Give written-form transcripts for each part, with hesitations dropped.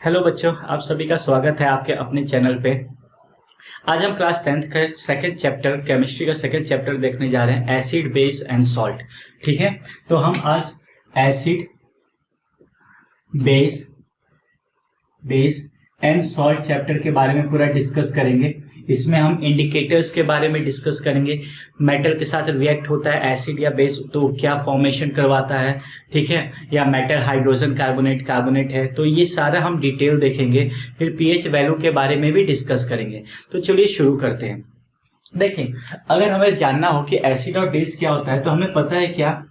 Hello बच्चों, आप सभी का स्वागत है आपके अपने चैनल पे। आज हम क्लास 10th का सेकंड चैप्टर केमिस्ट्री का सेकंड चैप्टर देखने जा रहे हैं, एसिड बेस एंड सॉल्ट। ठीक है, तो हम आज acid base and salt chapter के बारे में पूरा डिस्कस करेंगे। इसमें हम इंडिकेटर्स के बारे में डिस्कस करेंगे। मेटल के साथ रिएक्ट होता है एसिड या बेस तो क्या फॉर्मेशन करवाता है, ठीक है, या मेटल हाइड्रोजन कार्बोनेट है, तो ये सारा हम डिटेल देखेंगे। फिर पीएच वैल्यू के बारे में भी डिस्कस करेंगे। तो चलिए शुरू करते हैं। देखें, अगर हमें जानना हो कि एसिड और बेस क्या होता है तो हमें पता है क्या,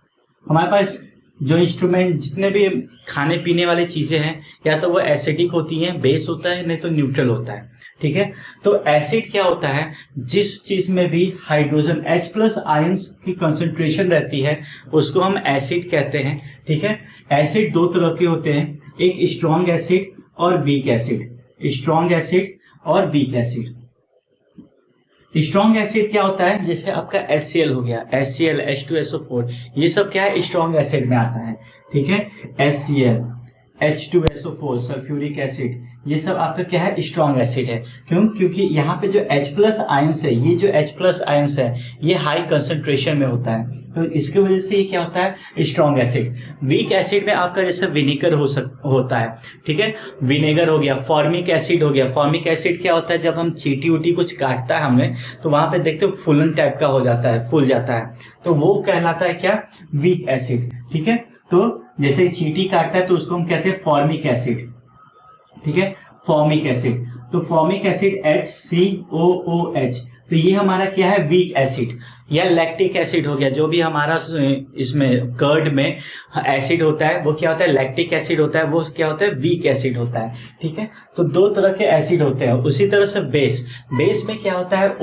हमारे पास जो इंस्ट्रूमेंट जितने भी खाने पीने वाली चीजें हैं या तो वो एसिडिक होती हैं, बेस होता है, नहीं तो न्यूट्रल होता है। ठीक है, तो एसिड क्या होता है, जिस चीज में भी हाइड्रोजन H+ आयंस की कंसंट्रेशन रहती है उसको हम एसिड कहते हैं। ठीक है, एसिड दो तरह के होते हैं, एक स्ट्रॉन्ग एसिड और वीक एसिड। स्ट्रॉन्ग एसिड और वीक एसिड। स्ट्रॉन्ग एसिड क्या होता है, जैसे आपका HCl हो गया, HCl H2SO4, ये सब क्या है, स्ट्रॉन्ग एसिड में आता है। ठीक है, HCl H2SO4 सल्फ्यूरिक एसिड, ये सब आपका क्या है, स्ट्रॉन्ग एसिड है। क्योंकि यहाँ पे जो H+ आयंस है, ये जो H+ आयंस है ये हाई कंसंट्रेशन में होता है, तो इसकी वजह से ये क्या होता है, स्ट्रॉन्ग एसिड। वीक एसिड में आपका जैसे विनेगर होता है। ठीक है, विनेगर हो गया, फॉर्मिक एसिड हो गया। फॉर्मिक एसिड क्या होता है, जब हम चींटी उटी कुछ काटता है हमें तो वहां पे देखते हो फूलन टाइप का हो जाता है, फूल जाता है, तो वो कहलाता है क्या, वीक एसिड। ठीक है, तो जैसे चींटी काटता है तो उसको हम कहते हैं फॉर्मिक एसिड। ठीक है, फॉर्मिक एसिड, तो फॉर्मिक एसिड HCOOH, तो ये हमारा क्या है, वीक एसिड। या लैक्टिक एसिड हो गया, जो भी हमारा इसमें कर्ड में एसिड होता है वो क्या होता है, लैक्टिक एसिड होता है, वो क्या होता है, वीक एसिड होता है। ठीक है, तो दो तरह के एसिड होते हैं। उसी तरह से बेस में क्या होता है,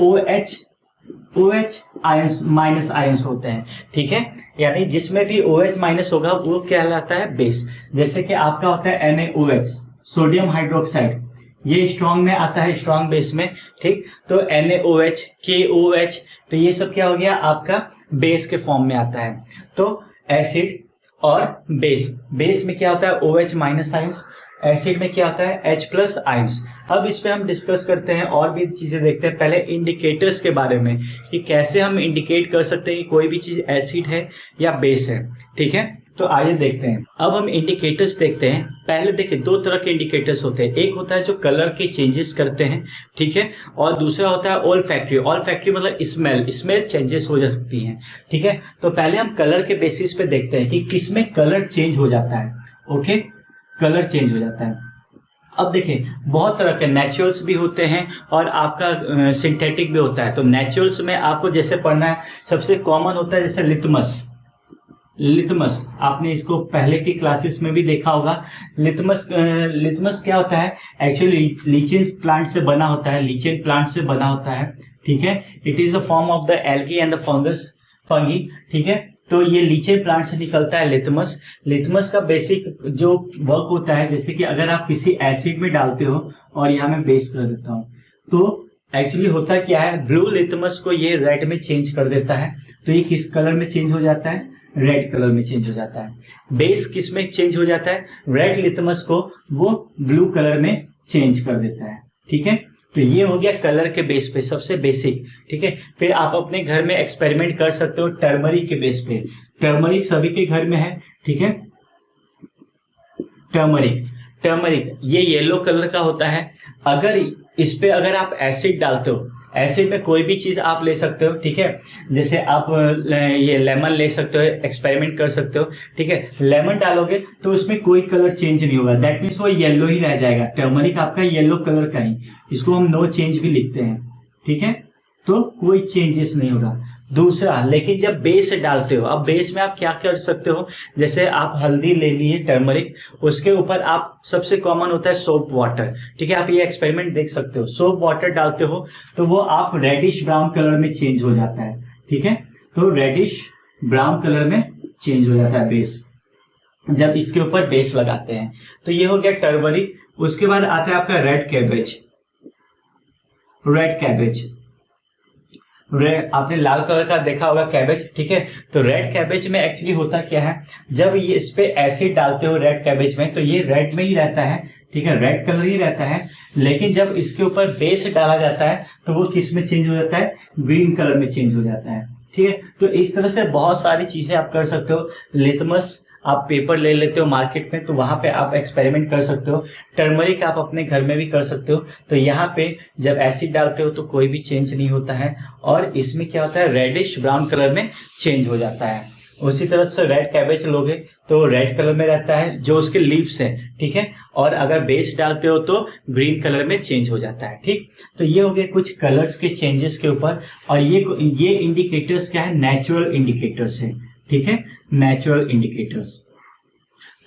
OH आयंस माइनस आयंस होते हैं। ठीक है, यानी जिसमें भी OH माइनस होगा वो कहलाता है बेस। जैसे कि आपका होता है NaOH, सोडियम हाइड्रोक्साइड, ये स्ट्रॉन्ग में आता है, स्ट्रॉन्ग बेस में। ठीक, तो NaOH, KOH, तो ये सब क्या हो गया, आपका बेस के फॉर्म में आता है। तो एसिड और बेस में क्या होता है, OH माइनस आयंस, एसिड में क्या होता है, H+ आयंस। अब इस पे हम डिस्कस करते हैं और भी चीजें देखते हैं। पहले इंडिकेटर्स के बारे में कि कैसे हम इंडिकेट कर सकते हैं कि कोई भी चीज एसिड है या बेस है। ठीक है, तो आइए देखते हैं। अब हम इंडिकेटर्स देखते हैं। पहले देखिए, दो तरह के इंडिकेटर्स होते हैं। एक होता है जो कलर के चेंजेस करते हैं, ठीक है, और दूसरा होता है ओल्फैक्टरी। ओल्फैक्टरी मतलब स्मेल चेंजेस हो सकती हैं। ठीक है, तो पहले हम कलर के बेसिस पे देखते हैं कि किसमें कलर चेंज हो जाता है। ओके, कलर चेंज हो जाता है। अब देखिए, बहुत तरह के नेचुरल्स भी होते हैं और आपका सिंथेटिक भी होता है। तो नेचुरल्स में आपको जैसे पढ़ना है, सबसे कॉमन होता है जैसे लिटमस, आपने इसको पहले की क्लासेस में भी देखा होगा। लिटमस क्या होता है, एक्चुअली लीचेन प्लांट से बना होता है। ठीक है, it is a form of the algae and the fungi. ठीक है, तो ये लीचेन प्लांट से निकलता है लिटमस का बेसिक जो वर्क होता है, जैसे कि अगर आप किसी एसिड में डालते हो, और यहाँ मैं बेस कर देता हूँ, तो एक्चुअली होता क्या है, ब्लू लिटमस को ये रेड में चेंज कर देता है। तो ये किस कलर में चेंज हो जाता है, रेड कलर में चेंज हो जाता है। बेस किस में चेंज हो जाता है, रेड लिटमस को वो ब्लू कलर में चेंज कर देता है। ठीक है, तो ये हो गया कलर के बेस पे सबसे बेसिक। ठीक है, फिर आप अपने घर में एक्सपेरिमेंट कर सकते हो टर्मरिक के बेस पे। टर्मरिक सभी के घर में है। ठीक है, टर्मरिक ये येलो कलर का होता है। अगर इस पे अगर आप एसिड डालते हो, एसिड में कोई भी चीज आप ले सकते हो। ठीक है, जैसे आप ये लेमन ले सकते हो, एक्सपेरिमेंट कर सकते हो। ठीक है, लेमन डालोगे तो उसमें कोई कलर चेंज नहीं होगा, दैट मीन्स वो येलो ही रह जाएगा। टर्मरिक आपका येलो कलर का ही, इसको हम नो चेंज भी लिखते हैं। ठीक है, तो कोई चेंजेस नहीं होगा। दूसरा, लेकिन जब बेस डालते हो, अब बेस में आप क्या कर सकते हो, जैसे आप हल्दी ले लिए टर्मरिक, उसके ऊपर आप सबसे कॉमन होता है सोप वाटर। ठीक है, आप ये एक्सपेरिमेंट देख सकते हो, सोप वाटर डालते हो तो वो आप रेडिश ब्राउन कलर में चेंज हो जाता है। ठीक है, तो रेडिश ब्राउन कलर में चेंज हो जाता है बेस, जब इसके ऊपर बेस लगाते हैं। तो ये हो गया टर्मरिक। उसके बाद आता है आपका रेड कैबेज। आपने लाल कलर का देखा होगा कैबेज, ठीक है। तो रेड कैबेज में एक्चुअली होता क्या है, जब ये इस पे एसिड डालते हो रेड कैबेज में तो ये रेड में ही रहता है, ठीक है, रेड कलर ही रहता है। लेकिन जब इसके ऊपर बेस डाला जाता है तो वो किस में चेंज हो जाता है, ग्रीन कलर में चेंज हो जाता है, ठीक है। तो इस तरह से बहुत सारी चीजें आप कर सकते हो। लिटमस आप पेपर ले लेते हो मार्केट में, तो वहां पे आप एक्सपेरिमेंट कर सकते हो। टर्मरिक आप अपने घर में भी कर सकते हो। तो यहाँ पे जब एसिड डालते हो तो कोई भी चेंज नहीं होता है, और इसमें क्या होता है, रेडिश ब्राउन कलर में चेंज हो जाता है। उसी तरह से रेड कैबेज लोगे तो रेड कलर में रहता है जो उसके लीव्स है, ठीक है, और अगर बेस डालते हो तो ग्रीन कलर में चेंज हो जाता है, ठीक। तो ये हो गए कुछ कलर्स के चेंजेस के ऊपर। और ये इंडिकेटर्स क्या है, नेचुरल इंडिकेटर्स है, ठीक है, नेचुरल इंडिकेटर्स।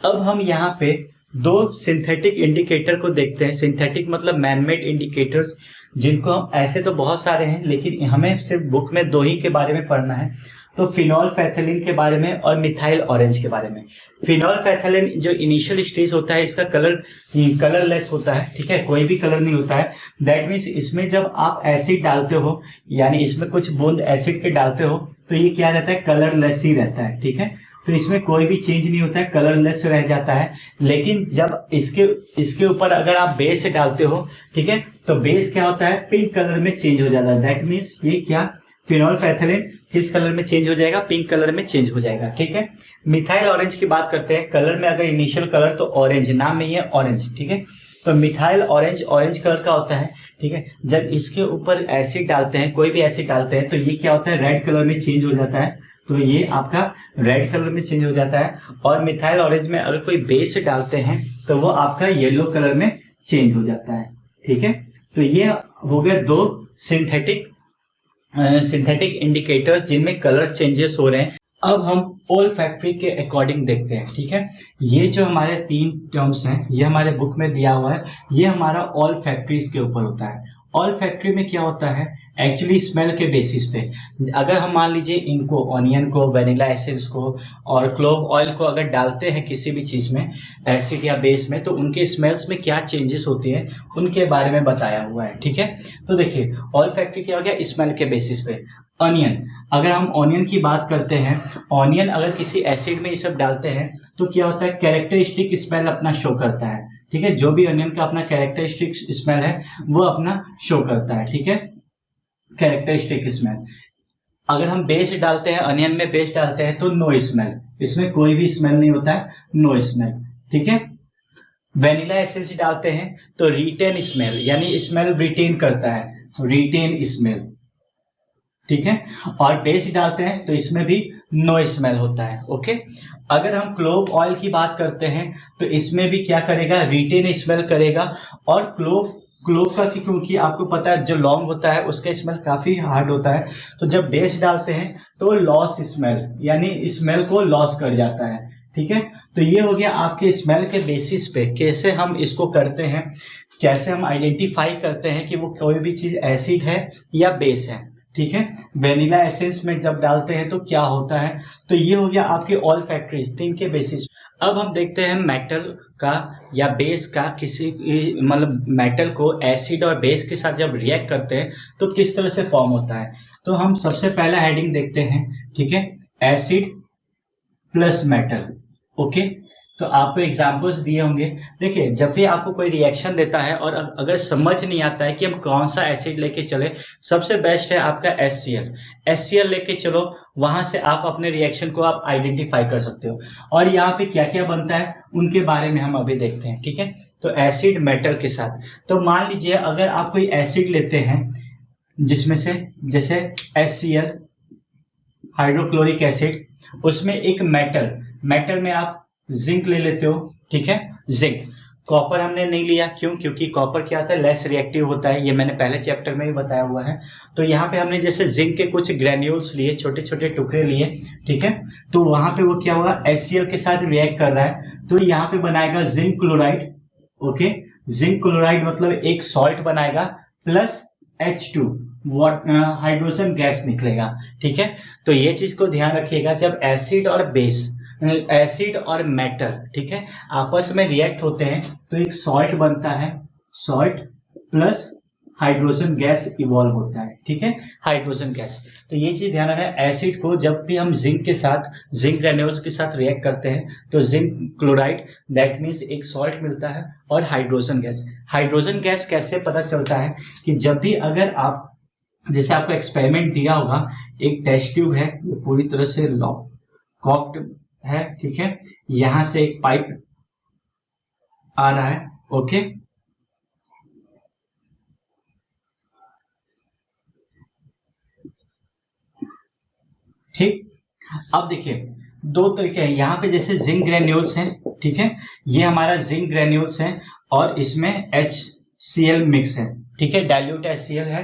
अब हम यहाँ पे दो सिंथेटिक इंडिकेटर को देखते हैं। सिंथेटिक मतलब मैनमेड इंडिकेटर्स, जिनको हम, ऐसे तो बहुत सारे हैं लेकिन हमें सिर्फ बुक में दो ही के बारे में पढ़ना है। तो फिनॉल पैथेलिन के बारे में और मिथाइल ऑरेंज के बारे में। फिनॉल पैथेलिन जो इनिशियल स्टेज होता है इसका कलरलेस होता है, ठीक है, कोई भी कलर नहीं होता है। दैट मीन्स इसमें जब आप एसिड डालते हो, यानी इसमें कुछ बूंद एसिड के डालते हो तो ये क्या रहता है, कलरलेस ही रहता है, ठीक है। तो इसमें कोई भी चेंज नहीं होता है, कलरलेस रह जाता है। लेकिन जब इसके ऊपर अगर आप बेस डालते हो, ठीक है, तो बेस क्या होता है, पिंक कलर में चेंज हो जाता है। दैट मीन्स ये क्या, फिनॉल पैथेलिन किस कलर में चेंज हो जाएगा, पिंक कलर में चेंज हो जाएगा, ठीक है। मिथाइल ऑरेंज की बात करते हैं। कलर में अगर इनिशियल कलर तो ऑरेंज, नाम में ही है ऑरेंज, ठीक है। तो मिथाइल ऑरेंज ऑरेंज कलर का होता है, ठीक है। जब इसके ऊपर एसिड डालते हैं, कोई भी एसिड डालते हैं, तो ये क्या होता है, रेड कलर में चेंज हो जाता है। तो ये आपका रेड कलर में चेंज हो जाता है। और मिथाइल ऑरेंज में अगर कोई बेस डालते हैं तो वो आपका येलो कलर में चेंज हो जाता है, ठीक है। तो ये हो गए दो सिंथेटिक इंडिकेटर जिनमें कलर चेंजेस हो रहे हैं। अब हम ओल्फैक्टरी के अकॉर्डिंग देखते हैं, ठीक है। ये जो हमारे तीन टर्म्स हैं ये हमारे बुक में दिया हुआ है, ये हमारा ओल्फैक्टरीज के ऊपर होता है। ओल्फैक्टरी में क्या होता है, एक्चुअली स्मेल के बेसिस पे, अगर हम मान लीजिए इनको, ऑनियन को, वेनिला एसेंस को और क्लोव ऑयल को अगर डालते हैं किसी भी चीज में, एसिड या बेस में, तो उनके स्मेल्स में क्या चेंजेस होती हैं उनके बारे में बताया हुआ है, ठीक है। तो देखिए ओल्फैक्टरी क्या हो गया, स्मेल के बेसिस पे। ऑनियन, अगर हम ऑनियन की बात करते हैं, ऑनियन अगर किसी एसिड में ये सब डालते हैं तो क्या होता है, कैरेक्टरिस्टिक स्मेल अपना शो करता है, ठीक है। जो भी ऑनियन का अपना कैरेक्टरिस्टिक स्मेल है वो अपना शो करता है, ठीक है, कैरेक्टरिस्टिक स्मेल। अगर हम बेस डालते हैं, अनियन में बेस डालते हैं तो नो स्मेल, इसमें कोई भी स्मेल नहीं होता है, नो स्मेल, ठीक है। वेनिला एसेंस डालते हैं तो रिटेन स्मेल, यानी स्मेल रिटेन करता है, रिटेन स्मेल, ठीक है। और बेस डालते हैं तो इसमें भी नो स्मेल होता है, ओके। अगर हम क्लोव ऑयल की बात करते हैं तो इसमें भी क्या करेगा, रिटेन स्मेल करेगा। और क्लोव का क्योंकि आपको पता है जो लौंग होता है उसका स्मेल काफी हार्ड होता है, तो जब बेस डालते हैं तो लॉस स्मेल, यानी स्मेल को लॉस कर जाता है, ठीक है। तो ये हो गया आपके स्मेल के बेसिस पे कैसे हम इसको करते हैं, कैसे हम आइडेंटिफाई करते हैं कि वो कोई भी चीज एसिड है या बेस है, ठीक है। वेनिला एसेंस में जब डालते हैं तो क्या होता है, तो ये हो गया आपके ओल्फैक्टरीज, तीन के बेसिस। अब हम देखते हैं मेटल का या बेस का, किसी मतलब मेटल को एसिड और बेस के साथ जब रिएक्ट करते हैं तो किस तरह से फॉर्म होता है। तो हम सबसे पहला हेडिंग देखते हैं, ठीक है, एसिड प्लस मेटल, ओके। तो आपको एग्जाम्पल्स दिए होंगे। देखिए जब भी आपको कोई रिएक्शन देता है और अगर समझ नहीं आता है कि हम कौन सा एसिड लेके चले, सबसे बेस्ट है आपका HCl लेके चलो, वहां से आप अपने रिएक्शन को आप आइडेंटिफाई कर सकते हो। और यहाँ पे क्या क्या बनता है उनके बारे में हम अभी देखते हैं, ठीक है। तो एसिड मेटल के साथ, तो मान लीजिए अगर आप कोई एसिड लेते हैं जिसमें से जैसे HCl हाइड्रोक्लोरिक एसिड, उसमें एक मेटल में आप जिंक ले लेते हो, ठीक है, जिंक। कॉपर हमने नहीं लिया, क्यों, क्योंकि कॉपर क्या होता है, लेस रिएक्टिव होता है, ये मैंने पहले चैप्टर में ही बताया हुआ है। तो यहाँ पे हमने जैसे जिंक के कुछ ग्रेन्यूल्स लिए, छोटे छोटे टुकड़े लिए, ठीक है। तो वहां पे वो क्या होगा, HCl के साथ रिएक्ट कर रहा है, तो यहाँ पे बनाएगा zinc chloride, okay. Zinc chloride मतलब एक सॉल्ट बनाएगा प्लस H2 हाइड्रोजन गैस निकलेगा, ठीक है। तो ये चीज को ध्यान रखिएगा, जब एसिड और मेटल, ठीक है, आपस में रिएक्ट होते हैं तो एक सॉल्ट बनता है, salt plus hydrogen gas evolve होता है, ठीक है, हाइड्रोजन गैस। तो ये चीज ध्यान रखना है, एसिड को जब भी हम जिंक के साथ, जिंक ग्रेन्यूल्स के साथ रिएक्ट करते हैं तो जिंक क्लोराइड, दैट मीन्स एक सॉल्ट मिलता है, और हाइड्रोजन गैस। हाइड्रोजन गैस कैसे पता चलता है कि जब भी अगर आप, जैसे आपको एक्सपेरिमेंट दिया होगा, एक टेस्ट ट्यूब है, ये पूरी तरह से कॉक्ड है, ठीक है, यहां से एक पाइप आ रहा है, ओके, ठीक। अब देखिए दो तरीके हैं यहाँ पे, जैसे जिंक ग्रेन्यूल्स हैं, ठीक है, ये हमारा जिंक ग्रेन्यूल्स है और इसमें HCl मिक्स है, ठीक है, डाइल्यूट HCl है।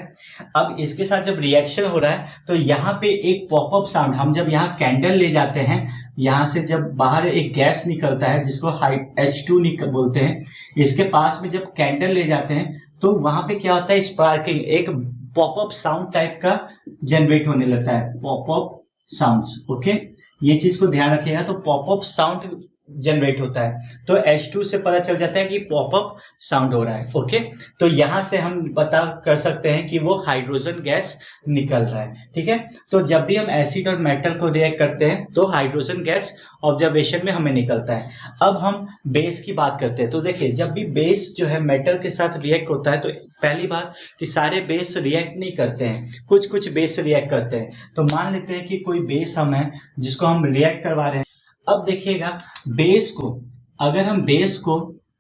अब इसके साथ जब रिएक्शन हो रहा है तो यहाँ पे एक पॉपअप साउंड, हम जब यहाँ कैंडल ले जाते हैं, यहाँ से जब बाहर एक गैस निकलता है जिसको H2 बोलते हैं, इसके पास में जब कैंडल ले जाते हैं तो वहां पे क्या होता है, स्पार्किंग, एक पॉपअप साउंड टाइप का जनरेट होने लगता है, पॉपअप साउंड्स, ओके, ये चीज को ध्यान रखिएगा। तो पॉपअप साउंड जनरेट होता है, तो H2 से पता चल जाता है कि पॉपअप साउंड हो रहा है, ओके। तो यहां से हम पता कर सकते हैं कि वो हाइड्रोजन गैस निकल रहा है, ठीक है। तो जब भी हम एसिड और मेटल को रिएक्ट करते हैं तो हाइड्रोजन गैस ऑब्जर्वेशन में हमें निकलता है। अब हम बेस की बात करते हैं, तो देखिए जब भी बेस जो है मेटल के साथ रिएक्ट होता है तो पहली बात कि सारे बेस रिएक्ट नहीं करते हैं, कुछ कुछ बेस रिएक्ट करते हैं। तो मान लेते हैं कि कोई बेस हम है जिसको हम रिएक्ट करवा रहे हैं। अब देखिएगा बेस को, अगर हम बेस को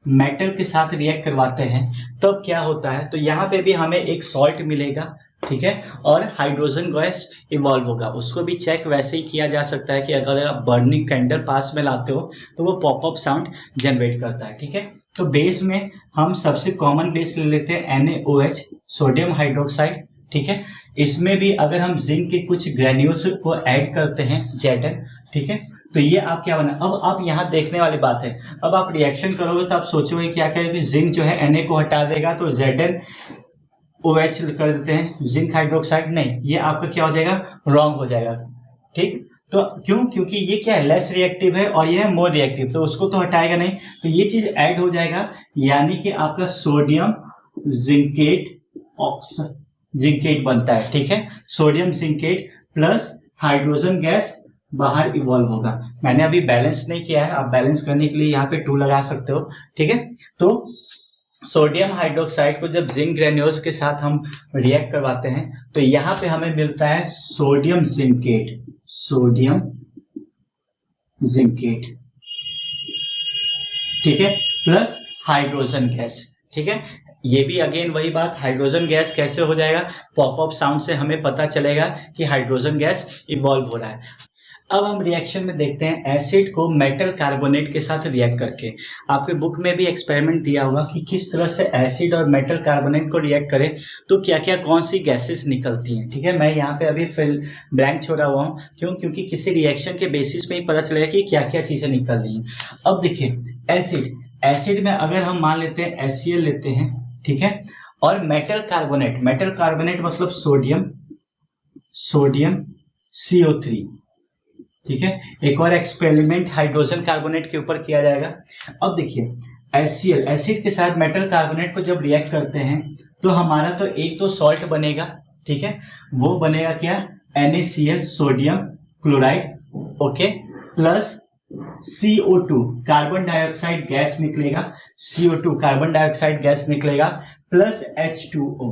मेटल के साथ रिएक्ट करवाते हैं तब क्या होता है, तो यहाँ पे भी हमें एक सॉल्ट मिलेगा, ठीक है, और हाइड्रोजन गैस इवॉल्व होगा। उसको भी चेक वैसे ही किया जा सकता है कि अगर आप बर्निंग कैंडल पास में लाते हो तो वो पॉपअप साउंड जनरेट करता है, ठीक है। तो बेस में हम सबसे कॉमन बेस ले लेते हैं NaOH, सोडियम हाइड्रोक्साइड, ठीक है। इसमें भी अगर हम जिंक के कुछ ग्रेन्यूल्स को ऐड करते हैं Zn, ठीक है, तो ये आप क्या बना। अब आप यहाँ देखने वाली बात है, अब आप रिएक्शन करोगे तो आप सोचोगे क्या करेंगे, जिंक जो है Na को हटा देगा तो ZnOH कर देते हैं, जिंक हाइड्रोक्साइड, नहीं, ये आपका क्या हो जाएगा, रॉन्ग हो जाएगा, ठीक। तो क्यों, क्योंकि ये क्या है, लेस रिएक्टिव है और ये है मोर रिएक्टिव, तो उसको तो हटाएगा नहीं, तो ये चीज ऐड हो जाएगा, यानी कि आपका सोडियम जिंकेट बनता है, ठीक है, sodium zincate plus hydrogen gas बाहर इवॉल्व होगा। मैंने अभी बैलेंस नहीं किया है, आप बैलेंस करने के लिए यहाँ पे 2 लगा सकते हो, ठीक है। तो सोडियम हाइड्रोक्साइड को जब जिंक ग्रेन्यूल्स के साथ हम रिएक्ट करवाते हैं तो यहाँ पे हमें मिलता है सोडियम जिंकेट, ठीक है, प्लस हाइड्रोजन गैस, ठीक है। ये भी अगेन वही बात, हाइड्रोजन गैस कैसे हो जाएगा, पॉपअप साउंड से हमें पता चलेगा कि हाइड्रोजन गैस इवॉल्व हो रहा है। अब हम रिएक्शन में देखते हैं एसिड को मेटल कार्बोनेट के साथ रिएक्ट करके। आपके बुक में भी एक्सपेरिमेंट दिया होगा कि किस तरह से एसिड और मेटल कार्बोनेट को रिएक्ट करें तो क्या क्या कौन सी गैसेस निकलती हैं, ठीक है। मैं यहाँ पे अभी फिल ब्लैंक छोड़ा हुआ हूँ, क्यों, क्योंकि किसी रिएक्शन के बेसिस पे ही पता चलेगा कि क्या क्या चीजें निकल रही हैं। अब देखिए एसिड में अगर हम मान लेते हैं HCl लेते हैं, ठीक है, और मेटल कार्बोनेट मतलब सोडियम CO3, ठीक है। एक और एक्सपेरिमेंट हाइड्रोजन कार्बोनेट के ऊपर किया जाएगा। अब देखिए HCl, एसिड के साथ मेटल कार्बोनेट को जब रिएक्ट करते हैं तो हमारा तो एक तो सॉल्ट बनेगा, ठीक है, वो बनेगा क्या, NaCl, sodium chloride, okay, plus CO2 carbon dioxide gas निकलेगा, CO2 कार्बन डाइऑक्साइड गैस निकलेगा, प्लस H2O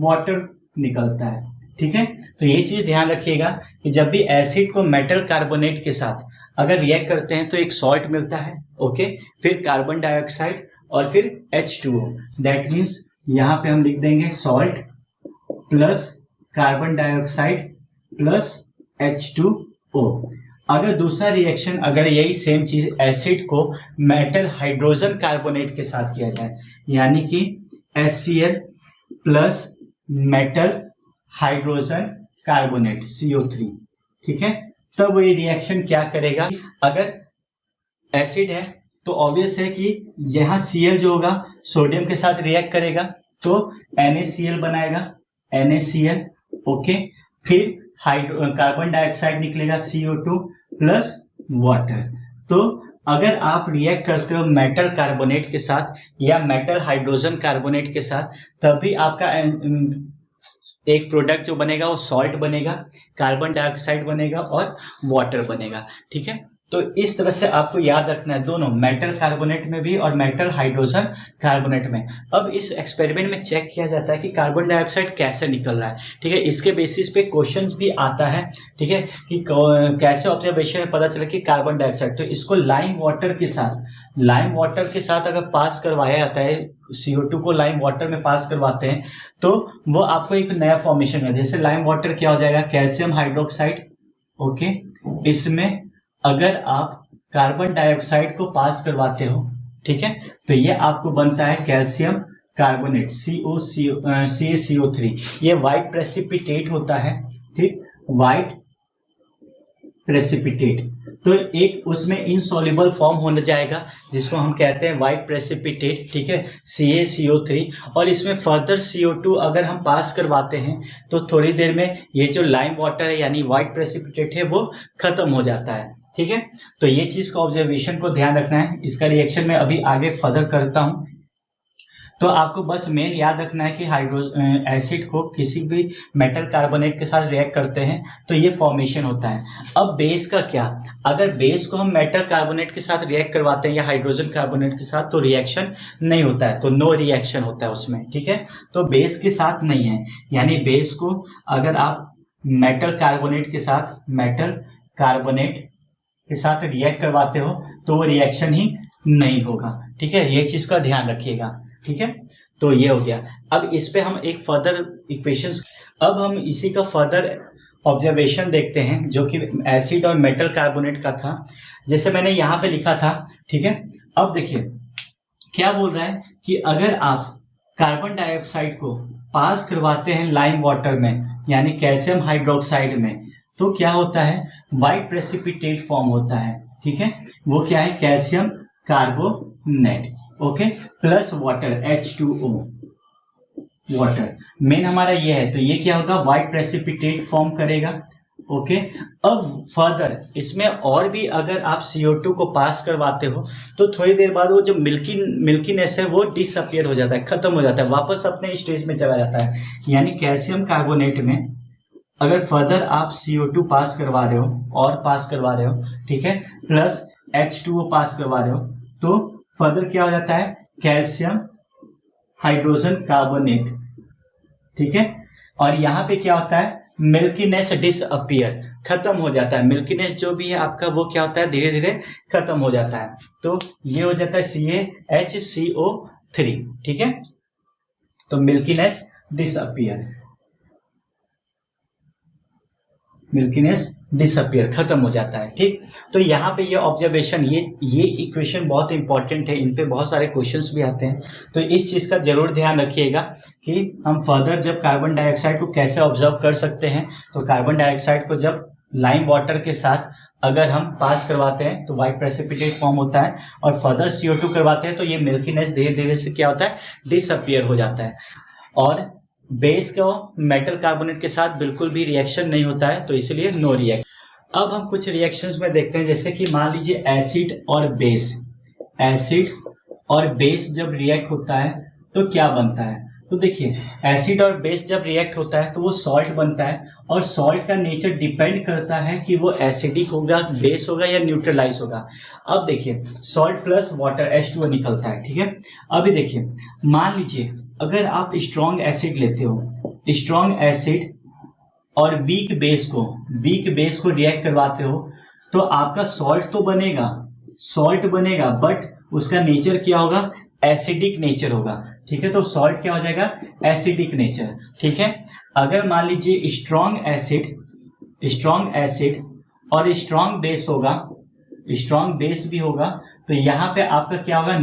वाटर निकलता है, ठीक है। तो ये चीज ध्यान रखिएगा कि जब भी एसिड को मेटल कार्बोनेट के साथ अगर रिएक्ट करते हैं तो एक सॉल्ट मिलता है, ओके, फिर कार्बन डाइऑक्साइड और फिर H2O, दैट मीन्स यहाँ पे हम लिख देंगे salt plus carbon dioxide plus H2O। अगर दूसरा रिएक्शन, अगर यही सेम चीज एसिड को मेटल हाइड्रोजन कार्बोनेट के साथ किया जाए, यानी कि HCl plus metal hydrogen carbonate CO3, ठीक है, तब ये रिएक्शन क्या करेगा, अगर एसिड है तो ऑब्वियस है कि यहाँ Cl जो होगा सोडियम के साथ रिएक्ट करेगा तो NaCl बनाएगा, NaCl, ओके, फिर कार्बन डाइऑक्साइड निकलेगा CO2 प्लस वाटर। तो अगर आप रिएक्ट करते हो मेटल कार्बोनेट के साथ या मेटल हाइड्रोजन कार्बोनेट के साथ, तभी आपका एक प्रोडक्ट जो बनेगा वो सॉल्ट बनेगा, कार्बन डाइऑक्साइड बनेगा और वाटर बनेगा। ठीक है, तो इस तरह से आपको याद रखना है, दोनों मेटल कार्बोनेट में भी और मेटल हाइड्रोजन कार्बोनेट में। अब इस एक्सपेरिमेंट में चेक किया जाता है कि कार्बन डाइऑक्साइड कैसे निकल रहा है। ठीक है, इसके बेसिस पे क्वेश्चंस भी आता है। ठीक है, कि कैसे ऑब्जर्वेशन में पता चला कि कार्बन डाइऑक्साइड, तो इसको लाइम वाटर के साथ अगर पास करवाया जाता है, CO2 को लाइम वाटर में पास करवाते हैं, तो वो आपको एक नया फॉर्मेशन है। जैसे लाइम वाटर क्या हो जाएगा, कैल्शियम हाइड्रोक्साइड। ओके, इसमें अगर आप कार्बन डाइऑक्साइड को पास करवाते हो, ठीक है, तो ये आपको बनता है कैल्शियम कार्बोनेट, CaCO3। ये वाइट प्रेसिपिटेट होता है। ठीक, वाइट प्रेसिपिटेट, तो एक उसमें इनसॉल्युबल फॉर्म होने जाएगा जिसको हम कहते हैं वाइट प्रेसिपिटेट। ठीक है, CaCO3, और इसमें फर्दर CO2 अगर हम पास करवाते हैं तो थोड़ी देर में ये जो लाइम वाटर है यानी वाइट प्रेसिपिटेट है वो खत्म हो जाता है। ठीक है, तो ये चीज का ऑब्जर्वेशन को ध्यान रखना है। इसका रिएक्शन मैं अभी आगे फर्दर करता हूं। तो आपको बस मेन याद रखना है कि एसिड को किसी भी मेटल कार्बोनेट के साथ रिएक्ट करते हैं तो ये फॉर्मेशन होता है। अब बेस का क्या, अगर बेस को हम मेटल कार्बोनेट के साथ रिएक्ट करवाते हैं या हाइड्रोजन कार्बोनेट के साथ तो रिएक्शन नहीं होता है, तो नो रिएक्शन होता है उसमें। ठीक है, तो बेस के साथ नहीं है, यानी बेस को अगर आप मेटल कार्बोनेट के साथ रिएक्ट करवाते हो तो वो रिएक्शन ही नहीं होगा। ठीक है, ये चीज का ध्यान रखिएगा। ठीक है, तो ये हो गया। अब इस पे हम एक फर्दर इक्वेशंस, अब हम इसी का फर्दर ऑब्जर्वेशन देखते हैं जो कि एसिड और मेटल कार्बोनेट का था, जैसे मैंने यहाँ पे लिखा था। ठीक है, अब देखिए क्या बोल रहा है कि अगर आप कार्बन डाइऑक्साइड को पास करवाते हैं लाइम वाटर में यानी कैल्शियम हाइड्रोक्साइड में, तो क्या होता है, वाइट प्रेसिपिटेट फॉर्म होता है। ठीक है, वो क्या है, calcium carbonate, okay, plus water H2O, water main हमारा ये है, तो ये क्या होगा, वाइट प्रेसिपिटेट फॉर्म करेगा। ओके, अब फर्दर इसमें और भी अगर आप CO2 को पास करवाते हो तो थोड़ी देर बाद वो जो मिल्कीनेस है वो डिसअपियर हो जाता है, खत्म हो जाता है, वापस अपने स्टेज में चला जाता है। यानी कैल्शियम कार्बोनेट में अगर फर्दर आप CO2 पास करवा रहे हो और पास करवा रहे हो, ठीक है, प्लस H2O पास करवा रहे हो, तो फर्दर क्या हो जाता है, कैल्शियम हाइड्रोजन कार्बोनेट। ठीक है, और यहाँ पे क्या होता है, मिल्कीनेस डिसअपियर, खत्म हो जाता है। मिल्कीनेस जो भी है आपका वो क्या होता है, धीरे धीरे खत्म हो जाता है। तो ये हो जाता है CaHCO3। ठीक है, तो मिल्कीनेस डिसअपियर, खत्म हो जाता है। ठीक, तो यहाँ पे ये ऑब्जर्वेशन, ये इक्वेशन बहुत इंपॉर्टेंट है, इन पे बहुत सारे क्वेश्चंस भी आते हैं, तो इस चीज का जरूर ध्यान रखिएगा कि हम फर्दर जब कार्बन डाइऑक्साइड को कैसे ऑब्जर्व कर सकते हैं। तो कार्बन डाइऑक्साइड को जब लाइम वाटर के साथ अगर हम पास करवाते हैं तो वाइट प्रेसिपिटेट फॉर्म होता है, और फर्दर CO2 करवाते हैं तो ये मिल्कीनेस धीरे धीरे से क्या होता है, डिसअपियर हो जाता है। और बेस को मेटल कार्बोनेट के साथ बिल्कुल भी रिएक्शन नहीं होता है, तो इसलिए नो रिएक्शन। अब हम कुछ रिएक्शंस में देखते हैं, जैसे कि मान लीजिए एसिड और बेस जब रिएक्ट होता है तो क्या बनता है। तो देखिए एसिड और बेस जब रिएक्ट होता है तो वो सॉल्ट बनता है, और सॉल्ट का नेचर डिपेंड करता है कि वो एसिडिक होगा, बेस होगा या न्यूट्रलाइज होगा। अब देखिए सॉल्ट प्लस वाटर H2O निकलता है। ठीक है, अभी देखिए मान लीजिए अगर आप स्ट्रॉन्ग एसिड लेते हो, स्ट्रॉन्ग एसिड और वीक बेस को रिएक्ट करवाते हो, तो आपका सॉल्ट तो बनेगा, बट उसका नेचर क्या होगा, एसिडिक नेचर होगा। ठीक है, तो सॉल्ट क्या हो जाएगा, एसिडिक नेचर। ठीक है, अगर मान लीजिए स्ट्रॉन्ग एसिड और स्ट्रॉन्ग बेस भी होगा, तो यहाँ पे आपका क्या होगा,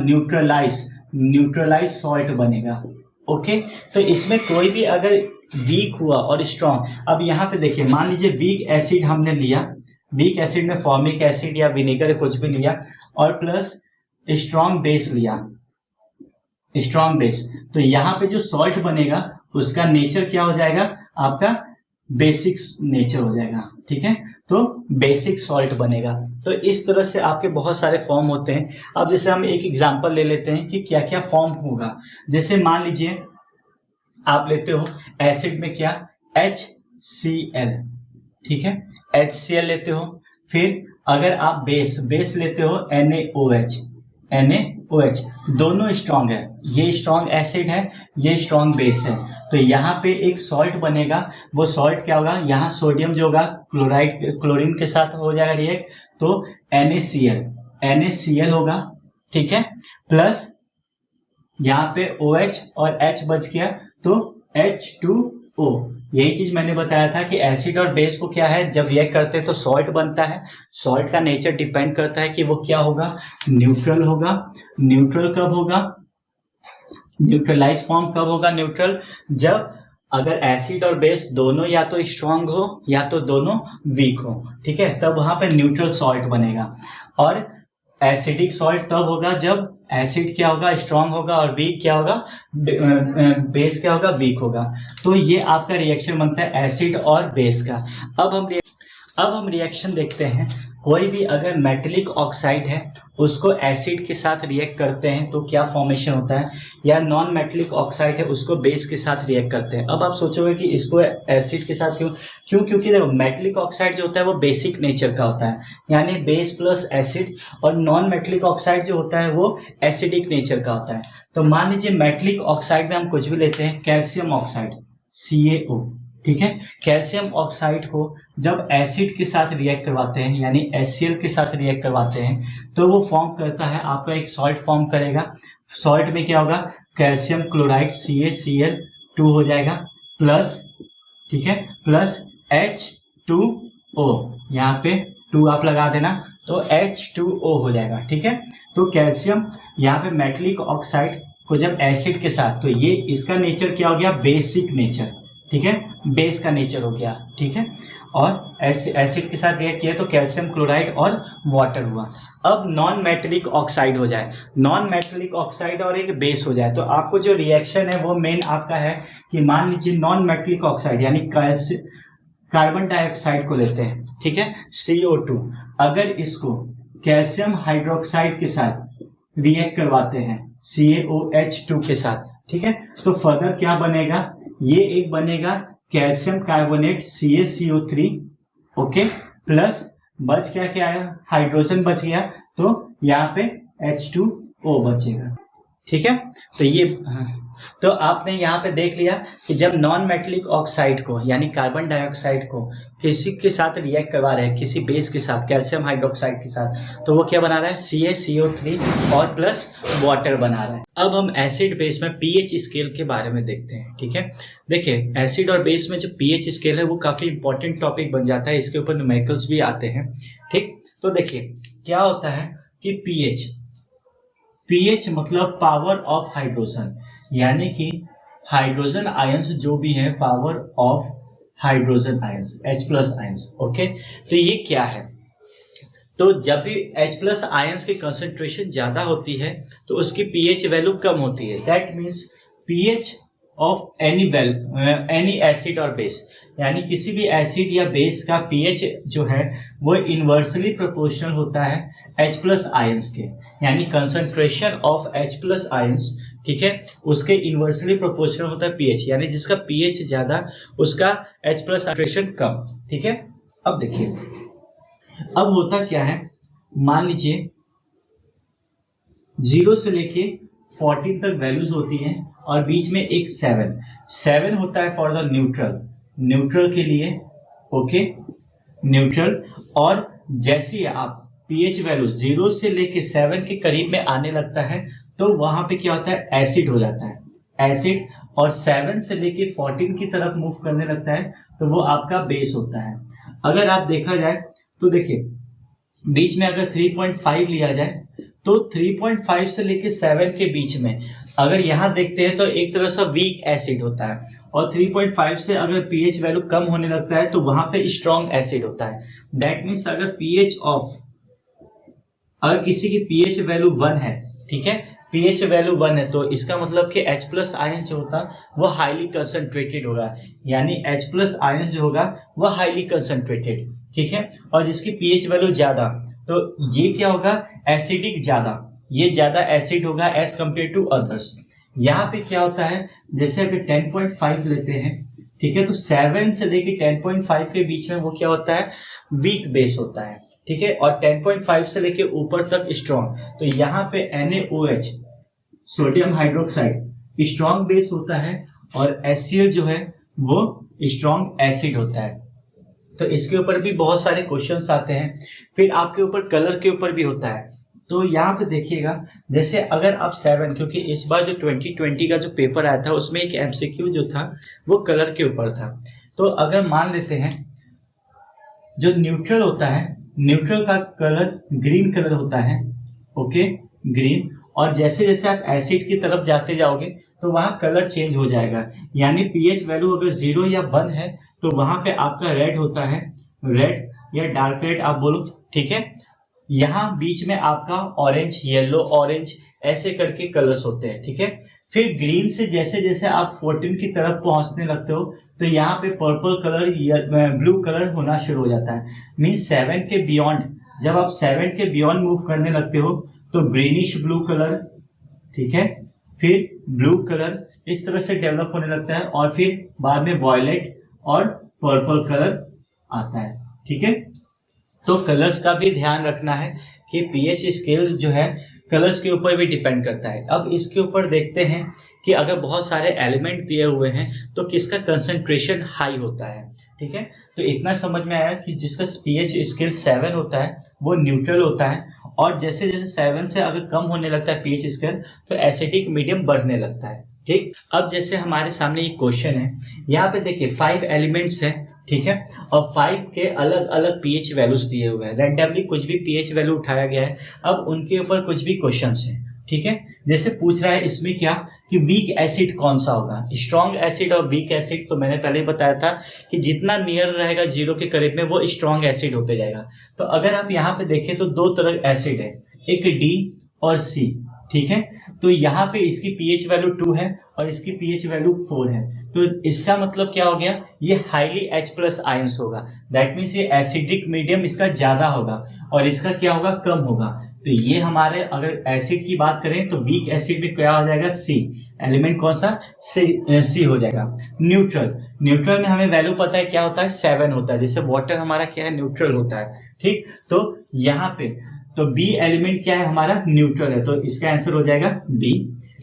न्यूट्रलाइज सॉल्ट बनेगा। ओके, तो इसमें कोई भी अगर वीक हुआ और स्ट्रॉन्ग, अब यहाँ पे देखिए मान लीजिए वीक एसिड हमने लिया, वीक एसिड में फॉर्मिक एसिड या विनेगर कुछ भी लिया, और प्लस स्ट्रॉन्ग बेस, तो यहाँ पे जो सॉल्ट बनेगा उसका नेचर क्या हो जाएगा, आपका बेसिक नेचर हो जाएगा। ठीक है, तो बेसिक सॉल्ट बनेगा। तो इस तरह से आपके बहुत सारे फॉर्म होते हैं। अब जैसे हम एक एग्जांपल ले लेते हैं कि क्या क्या फॉर्म होगा। जैसे मान लीजिए आप लेते हो एसिड में क्या, HCl, ठीक है, HCl लेते हो। फिर अगर आप बेस लेते हो NaOH, दोनों स्ट्रॉन्ग है, ये स्ट्रॉन्ग एसिड है, ये स्ट्रॉन्ग बेस है। तो यहाँ पे एक सॉल्ट बनेगा, वो सॉल्ट क्या होगा, यहाँ सोडियम जो होगा क्लोरीन के साथ हो जाएगा रिएक्ट, तो NaCl होगा, ठीक है, प्लस यहाँ पे OH और H बच गया तो H2O। यही चीज मैंने बताया था कि एसिड और बेस को क्या है, जब रिएक्ट करते हैं तो सॉल्ट बनता है। सॉल्ट का नेचर डिपेंड करता है कि वो क्या होगा, न्यूट्रल होगा। न्यूट्रल कब होगा, न्यूट्रलाइज फॉर्म कब होगा न्यूट्रल, जब अगर एसिड और बेस दोनों या तो स्ट्रांग हो या तो दोनों वीक हो, ठीक है, तब वहां पे न्यूट्रल सॉल्ट बनेगा। और एसिडिक सॉल्ट तब होगा जब एसिड क्या होगा, स्ट्रांग होगा, और वीक क्या होगा, बेस क्या होगा, वीक होगा। तो ये आपका रिएक्शन बनता है एसिड और बेस का। अब हम रिएक्शन देखते हैं। कोई भी अगर मेटेलिक ऑक्साइड है उसको एसिड के साथ रिएक्ट करते हैं तो क्या फॉर्मेशन होता है, या नॉन मेटेलिक ऑक्साइड है उसको बेस के साथ रिएक्ट करते हैं। अब आप सोचोगे कि इसको एसिड के साथ क्यों क्योंकि देखो मेटेलिक ऑक्साइड जो होता है वो बेसिक नेचर का होता है, यानी बेस प्लस एसिड, और नॉन मेटेलिक ऑक्साइड जो होता है वो एसिडिक नेचर का होता है। तो मान लीजिए मेटेलिक ऑक्साइड में हम कुछ भी लेते हैं, कैल्शियम ऑक्साइड CaO, ठीक है, कैल्शियम ऑक्साइड को जब एसिड के साथ रिएक्ट करवाते हैं यानी HCl के साथ रिएक्ट करवाते हैं तो वो फॉर्म करता है, आपका एक सॉल्ट फॉर्म करेगा। सॉल्ट में क्या होगा, कैल्शियम क्लोराइड CaCl2 हो जाएगा, प्लस, ठीक है, प्लस H2O, यहाँ पे 2 आप लगा देना तो H2O हो जाएगा, ठीक है। तो कैल्शियम यहाँ पे मेटेलिक ऑक्साइड को जब एसिड के साथ, तो ये इसका नेचर क्या हो गया, बेसिक नेचर, ठीक है, बेस का नेचर हो गया, ठीक है, और एसिड के साथ रिएक्ट किया तो कैल्शियम क्लोराइड और वाटर हुआ। अब नॉन मेटेलिक ऑक्साइड हो जाए, नॉन मेटेलिक ऑक्साइड और एक बेस हो जाए, तो आपको जो रिएक्शन है वो मेन आपका है कि मान लीजिए नॉन मेटेलिक ऑक्साइड यानी कार्बन डाइऑक्साइड को लेते हैं, ठीक है, CO2, अगर इसको कैल्शियम हाइड्रोक्साइड के साथ रिएक्ट करवाते हैं CaOH2 के साथ, ठीक है, तो फर्दर क्या बनेगा, ये एक बनेगा calcium carbonate CaCO3, okay, plus बच क्या क्या आया, हाइड्रोजन बच गया, तो यहाँ पे H2O बचेगा, ठीक है। तो ये तो आपने यहाँ पे देख लिया कि जब नॉन मेटेलिक ऑक्साइड को यानी कार्बन डाइऑक्साइड को किसी के साथ रिएक्ट करवा रहे हैं, किसी बेस के साथ, कैल्शियम हाइड्रोक्साइड के साथ, तो वो क्या बना रहा है, CaCO3 और प्लस वाटर बना रहा है। अब हम एसिड बेस में pH स्केल के बारे में देखते हैं, ठीक है। देखिए एसिड और बेस में जो pH स्केल है वो काफी इंपॉर्टेंट टॉपिक बन जाता है, इसके ऊपर न्यूमेरिकल्स भी आते हैं, ठीक। तो देखिए क्या होता है कि pH मतलब पावर ऑफ हाइड्रोजन, यानी कि हाइड्रोजन आयंस जो भी है, power of hydrogen ions H+ ions, okay. तो ये क्या है, तो जब भी H+ आयंस की कंसंट्रेशन ज्यादा होती है तो उसकी pH वैल्यू कम होती है। That means pH of any acid और बेस, यानी किसी भी एसिड या बेस का pH जो है वो इनवर्सली प्रोपोर्शनल होता है H+ आयंस के, यानी कंसंट्रेशन ऑफ H+ आयंस, ठीक है, उसके इनवर्सली प्रोपोर्शनल होता है pH, यानी जिसका pH ज्यादा उसका H+ कंसंट्रेशन कम, ठीक है। अब देखिए अब होता क्या है, मान लीजिए 0 से लेके 14 तक वैल्यूज होती हैं और बीच में एक 7 होता है फॉर द न्यूट्रल के लिए, ओके, न्यूट्रल। और जैसे आप pH वैल्यू 0 से लेके 7 के करीब में आने लगता है तो वहां पे क्या होता है, एसिड हो जाता है, एसिड, और 7 से लेके 14 की तरफ मूव करने लगता है तो वो आपका बेस होता है। अगर आप देखा जाए तो देखिए बीच में अगर 3.5 लिया जाए तो 3.5 से लेके 7 के बीच में अगर यहाँ देखते हैं तो एक तरह से वीक एसिड होता है, और 3.5 से अगर pH वैल्यू कम होने लगता है तो वहां पे स्ट्रॉन्ग एसिड होता है। दैट मीन्स अगर किसी की pH वैल्यू 1 है, ठीक है, pH वैल्यू 1 है, तो इसका मतलब कि H+ आयन जो होता है वो हाईली कंसंट्रेटेड होगा, यानी H+ आयन जो होगा वो हाईली कंसंट्रेटेड, ठीक है, और जिसकी पीएच वैल्यू ज्यादा, तो ये क्या होगा, एसिडिक ज्यादा, ये ज्यादा एसिड होगा एज कम्पेयर टू अदर्स। यहाँ पे क्या होता है, जैसे अगर 10.5 लेते हैं, ठीक है, तो 7 से लेके 10.5 के बीच में वो क्या होता है, वीक बेस होता है, ठीक है, और 10.5 से लेके ऊपर तक स्ट्रॉन्ग। तो यहाँ पे NaOH sodium hydroxide strong base होता है, और HCl जो है वो स्ट्रॉन्ग एसिड होता है। तो इसके ऊपर भी बहुत सारे क्वेश्चंस आते हैं। फिर आपके ऊपर कलर के ऊपर भी होता है। तो यहाँ पे देखिएगा, जैसे अगर आप 7, क्योंकि इस बार जो 2020 का जो पेपर आया था उसमें एक MCQ जो था वो कलर के ऊपर था। तो अगर मान लेते हैं जो न्यूट्रल होता है, न्यूट्रल का कलर ग्रीन कलर होता है, ओके, ग्रीन, और जैसे जैसे आप एसिड की तरफ जाते जाओगे तो वहाँ कलर चेंज हो जाएगा। यानी पीएच वैल्यू अगर 0 या 1 है तो वहाँ पे आपका रेड होता है, रेड या डार्क रेड आप बोलो, ठीक है। यहाँ बीच में आपका ऑरेंज, येलो, ऑरेंज ऐसे करके कलर्स होते हैं, ठीक है। फिर ग्रीन से जैसे जैसे आप 14 की तरफ पहुंचने लगते हो तो यहाँ पे पर्पल कलर या ब्लू कलर होना शुरू हो जाता है। मीन्स 7 के बियॉन्ड, जब आप 7 के बियॉन्ड मूव करने लगते हो तो ग्रीनिश ब्लू कलर, ठीक है, फिर ब्लू कलर इस तरह से डेवलप होने लगता है, और फिर बाद में वॉयलेट और पर्पल कलर आता है, ठीक है। तो कलर्स का भी ध्यान रखना है कि पीएच स्केल जो है कलर्स के ऊपर भी डिपेंड करता है। अब इसके ऊपर देखते हैं कि अगर बहुत सारे एलिमेंट दिए हुए हैं तो किसका कंसंट्रेशन हाई होता है, ठीक है। तो इतना समझ में आया कि जिसका पीएच स्केल 7 होता है वो न्यूट्रल होता है, और जैसे जैसे 7 से अगर कम होने लगता है पीएच स्केल तो एसिडिक मीडियम बढ़ने लगता है, ठीक। अब जैसे हमारे सामने एक क्वेश्चन है, यहाँ पे देखिए 5 एलिमेंट्स हैं, ठीक है, और 5 के अलग अलग पीएच वैल्यूज दिए हुए हैं। रैंडमली कुछ भी पीएच वैल्यू उठाया गया है। अब उनके ऊपर कुछ भी क्वेश्चंस हैं, ठीक है। जैसे पूछ रहा है इसमें क्या कि वीक एसिड कौन सा होगा, स्ट्रॉन्ग एसिड और वीक एसिड। तो मैंने पहले ही बताया था कि जितना नियर रहेगा 0 के करीब में वो स्ट्रॉन्ग एसिड होते जाएगा। तो अगर आप यहाँ पे देखें तो 2 तरह एसिड है, एक D और C, ठीक है। तो यहाँ पे इसकी पीएच वैल्यू 2 है और इसकी पीएच वैल्यू 4 है। तो इसका मतलब क्या हो गया, ये हाईली H+ आयंस होगा। दैट मीन्स ये एसिडिक मीडियम इसका ज्यादा होगा और इसका क्या होगा, कम होगा। तो ये हमारे अगर एसिड की बात करें तो वीक एसिड में क्या हो जाएगा, C। एलिमेंट कौन सा, C हो जाएगा। न्यूट्रल, न्यूट्रल में हमें वैल्यू पता है क्या होता है, 7 होता है। जैसे वाटर हमारा क्या है, न्यूट्रल होता है, ठीक। तो यहाँ पे तो B एलिमेंट क्या है हमारा, न्यूट्रल है, तो इसका आंसर हो जाएगा B।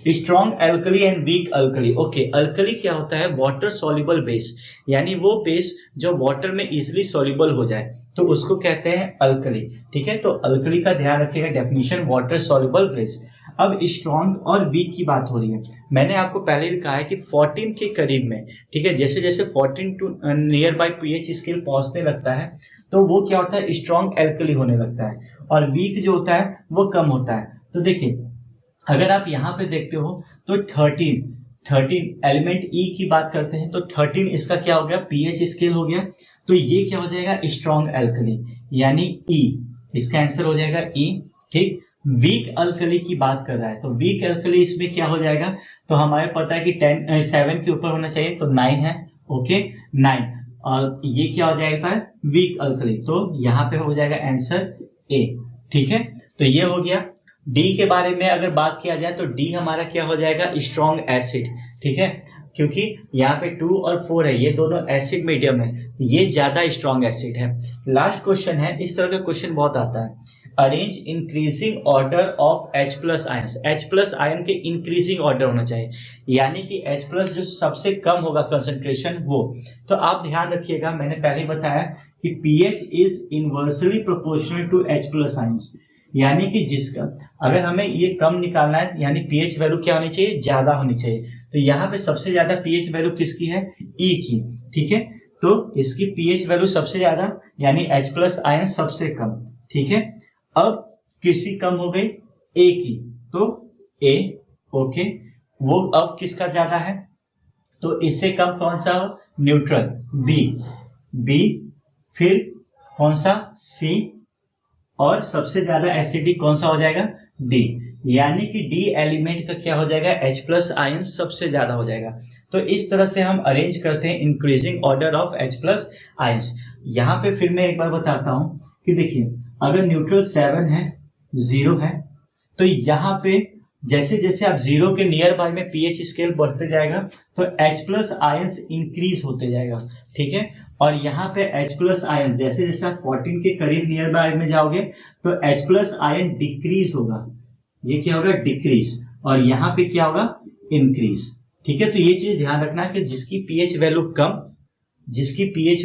Strong alkali and weak alkali, okay. Alkali क्या होता है, वाटर सॉल्युबल बेस, यानी वो बेस जो वाटर में इजिली सॉल्युबल हो जाए तो उसको कहते हैं अल्कली, ठीक है। तो अल्कली का ध्यान रखिएगा, डेफिनेशन वाटर सॉल्युबल बेस। अब स्ट्रॉन्ग और वीक की बात हो रही है। मैंने आपको पहले भी कहा है कि 14 के करीब में, ठीक है, जैसे जैसे 14 to near by pH scale पहुंचने लगता है तो वो क्या होता है, स्ट्रॉन्ग एल्कली होने लगता है, और वीक जो होता है वो कम होता है। तो देखिए अगर आप यहाँ पे देखते हो तो 13 एलिमेंट E की बात करते हैं तो 13 इसका क्या हो गया, पीएच स्केल हो गया। तो ये क्या हो जाएगा, स्ट्रॉन्ग एल्कली, यानी E। इसका आंसर हो जाएगा E, ठीक। वीक अल्कली की बात कर रहा है तो वीक अल्कली इसमें क्या हो जाएगा, तो हमारे पता है कि 7 के ऊपर होना चाहिए, तो 9 है, ओके, 9। और ये क्या हो जाएगा, वीक अल्कली, तो यहाँ पे हो जाएगा आंसर A, ठीक है। तो ये हो गया। D के बारे में अगर बात किया जाए तो D हमारा क्या हो जाएगा, स्ट्रॉन्ग एसिड, ठीक है, क्योंकि यहाँ पे 2 और 4 है, ये दोनों एसिड मीडियम है, ये ज्यादा स्ट्रॉन्ग एसिड है। लास्ट क्वेश्चन है, इस तरह का क्वेश्चन बहुत आता है, arrange increasing order of H+ ions. H+ ion के इंक्रीजिंग ऑर्डर होना चाहिए, यानी कि H+ जो सबसे कम होगा कंसंट्रेशन वो। तो आप ध्यान रखिएगा, मैंने पहले बताया कि pH is inversely proportional to H+ ions, यानी कि जिसका अगर हमें ये कम निकालना है यानी pH वैल्यू क्या होनी चाहिए, ज्यादा होनी चाहिए। तो यहाँ पे सबसे ज्यादा pH वैल्यू किसकी है, E की, ठीक है। तो इसकी pH वैल्यू सबसे ज्यादा यानी H+ आयन सबसे कम, ठीक है। अब किसी कम हो गई A की, तो A, ओके, वो अब किसका ज्यादा है, तो इससे कम कौन सा हो, न्यूट्रल, B, फिर कौन सा, C, और सबसे ज्यादा एसिडिक कौन सा हो जाएगा, D। यानी कि D एलिमेंट का क्या हो जाएगा, H+ आयन सबसे ज्यादा हो जाएगा। तो इस तरह से हम अरेंज करते हैं increasing order of H+ ions. यहाँ पे फिर मैं एक बार बताता हूँ कि देखिए अगर न्यूट्रल 7 है, 0 है, तो यहाँ पे जैसे जैसे आप 0 के नियर बाय में पीएच स्केल बढ़ते जाएगा तो H प्लस आयंस इंक्रीज होते जाएगा, ठीक है। और यहाँ पे H प्लस आयन जैसे जैसे आप 14 के करीब नियर बाय में जाओगे तो H प्लस आयन डिक्रीज होगा, ये क्या होगा, डिक्रीज, और यहाँ पे क्या होगा, इंक्रीज, ठीक है। तो ये चीज ध्यान रखना कि जिसकी पीएच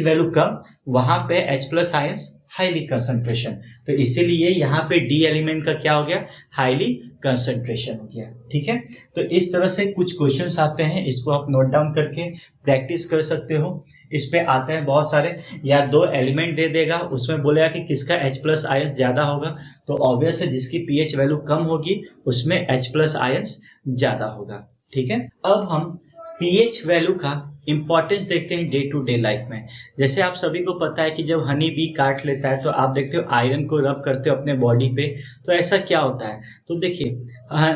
वैल्यू कम वहां पे H plus ions highly concentration, तो इसीलिए यहाँ पे डी एलिमेंट का क्या हो गया, हाईली कंसंट्रेशन हो गया, ठीक है। तो इस तरह से कुछ क्वेश्चंस आते हैं, इसको आप नोट डाउन करके प्रैक्टिस कर सकते हो। इस पे आते हैं बहुत सारे, या 2 एलिमेंट दे देगा, उसमें बोलेगा कि किसका H प्लस आयंस ज्यादा होगा, तो ऑब्वियस है जिसकी पीएच वैल्यू कम होगी उसमें H प्लस आयंस ज्यादा होगा, ठीक है। अब हम पीएच वैल्यू का इंपॉर्टेंस देखते हैं डे टू डे लाइफ में। जैसे आप सभी को पता है कि जब हनी बी काट लेता है तो आप देखते हो आयरन को रब करते हो अपने बॉडी पे, तो ऐसा क्या होता है, तो देखिए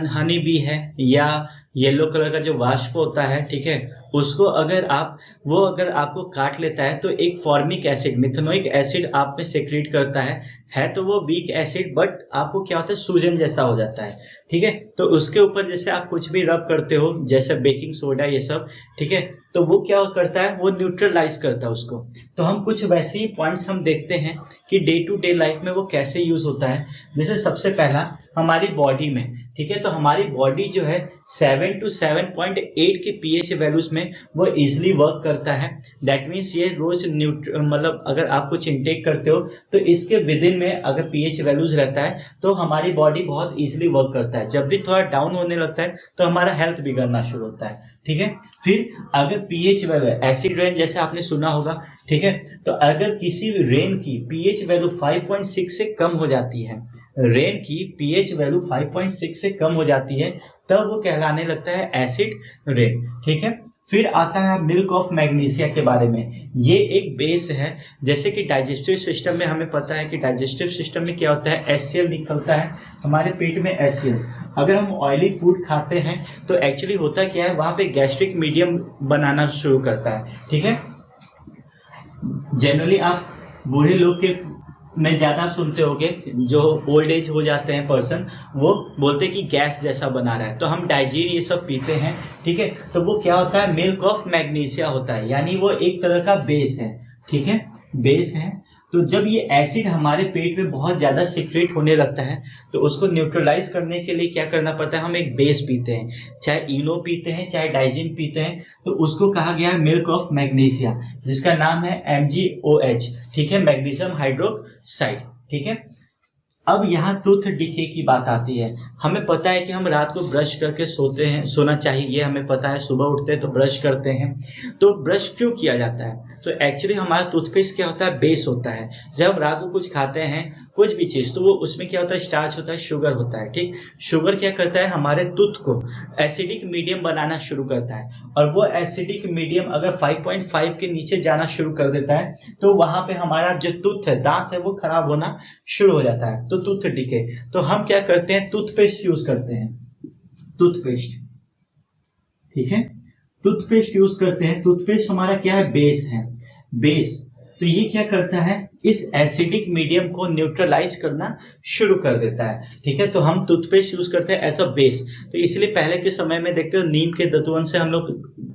हनी बी है या येलो कलर का जो वाष्प होता है, ठीक है, उसको अगर आपको काट लेता है तो एक फॉर्मिक एसिड, मिथेनोइक एसिड आप में सेक्रेट करता है तो वो वीक एसिड, बट आपको क्या होता है, सूजन जैसा हो जाता है, ठीक है। तो उसके ऊपर जैसे आप कुछ भी रब करते हो, जैसे बेकिंग सोडा ये सब, ठीक है, तो वो क्या करता है, वो न्यूट्रलाइज करता है उसको। तो हम कुछ वैसे ही पॉइंट्स हम देखते हैं कि डे टू डे लाइफ में वो कैसे यूज होता है। जैसे सबसे पहला हमारी बॉडी में, ठीक है, तो हमारी बॉडी जो है 7 to 7.8 के पीएच वैल्यूज में वो इजिली वर्क करता है। दैट मीन्स ये रोज मतलब अगर आप कुछ इंटेक करते हो तो इसके विद इन में अगर पीएच वैल्यूज रहता है तो हमारी बॉडी बहुत इजिली वर्क करता है। जब भी थोड़ा डाउन होने लगता है तो हमारा हेल्थ बिगड़ना शुरू होता है, ठीक है। फिर अगर पीएच वैल्यू, एसिड रेन जैसे आपने सुना होगा, ठीक है, तो अगर किसी रेन की पीएच वैल्यू 5.6 से कम हो जाती है, रेन की पीएच वैल्यू 5.6 से कम हो जाती है, तब वो कहलाने लगता है एसिड रेन, ठीक है। फिर आता है मिल्क ऑफ मैग्नीशिया के बारे में। ये एक बेस है, जैसे कि डाइजेस्टिव सिस्टम में हमें पता है कि डाइजेस्टिव सिस्टम में क्या होता है, HCl निकलता है हमारे पेट में, HCl। अगर हम ऑयली फूड खाते हैं तो एक्चुअली होता क्या है, वहाँ पे गैस्ट्रिक मीडियम बनाना शुरू करता है, ठीक है। जनरली आप बूढ़े लोग के में ज़्यादा सुनते होंगे, जो ओल्ड एज हो जाते हैं पर्सन, वो बोलते हैं कि गैस जैसा बना रहा है, तो हम डाइजीन ये सब पीते हैं, ठीक है। तो वो क्या होता है, मिल्क ऑफ मैग्नीशिया होता है, यानी वो एक तरह का बेस है, ठीक है, बेस है। तो जब ये एसिड हमारे पेट में बहुत ज़्यादा सिक्रेट होने लगता है तो उसको न्यूट्रलाइज करने के लिए क्या करना पड़ता है, हम एक बेस पीते हैं, चाहे इनो पीते हैं चाहे डाइजीन पीते हैं, तो उसको कहा गया है मिल्क ऑफ मैग्नीशिया, जिसका नाम है MgOH, ठीक है, मैग्नीशियम हाइड्रोक्साइड, ठीक है। अब यहाँ टूथ डिके की बात आती है। हमें पता है कि हम रात को ब्रश करके सोते हैं, सोना चाहिए, हमें पता है, सुबह उठते हैं तो ब्रश करते हैं, तो ब्रश क्यों किया जाता है, तो एक्चुअली हमारा टूथपेस्ट क्या होता है, बेस होता है। जब हम रात को कुछ खाते हैं कुछ भी चीज़, तो वो उसमें क्या होता है, स्टार्च होता है, शुगर होता है, ठीक। शुगर क्या करता है, हमारे टूथ को एसिडिक मीडियम बनाना शुरू करता है, और वो एसिडिक मीडियम अगर 5.5 के नीचे जाना शुरू कर देता है तो वहाँ पे हमारा जो टूथ है, दांत है, वो खराब होना शुरू हो जाता है, तो टूथ डिके। तो हम क्या करते हैं, टूथपेस्ट यूज करते हैं, टूथपेस्ट, ठीक है, टूथपेस्ट यूज करते हैं। टूथपेस्ट हमारा क्या है, बेस है, बेस। तो ये क्या करता है, इस एसिडिक मीडियम को न्यूट्रलाइज करना शुरू कर देता है, ठीक है। तो हम टूथपेस्ट यूज करते हैं एज अ बेस। तो इसलिए पहले के समय में देखते हो नीम के दातुन से हम लोग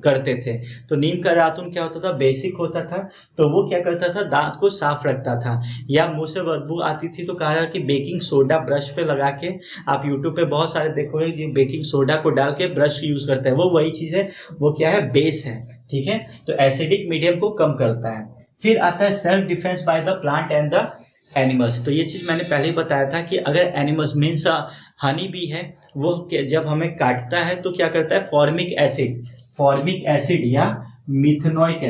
करते थे, तो नीम का दातुन क्या होता था, बेसिक होता था, तो वो क्या करता था, दांत को साफ रखता था। या मुंह से बदबू आती थी तो कहा कि बेकिंग सोडा ब्रश पे लगा के, आप यूट्यूब पे बहुत सारे देखोगे जी बेकिंग सोडा को डाल के ब्रश यूज करते हैं, वो वही चीज है, वो क्या है, बेस है, ठीक है। तो एसिडिक मीडियम को कम करता है। फिर आता है self defence by the plant and the animals. तो ये चीज मैंने पहले ही बताया था कि अगर एनिमल्स मीन्स हनी बी है, वो जब हमें काटता है तो क्या करता है, फॉर्मिक एसिड या मिथेनोइक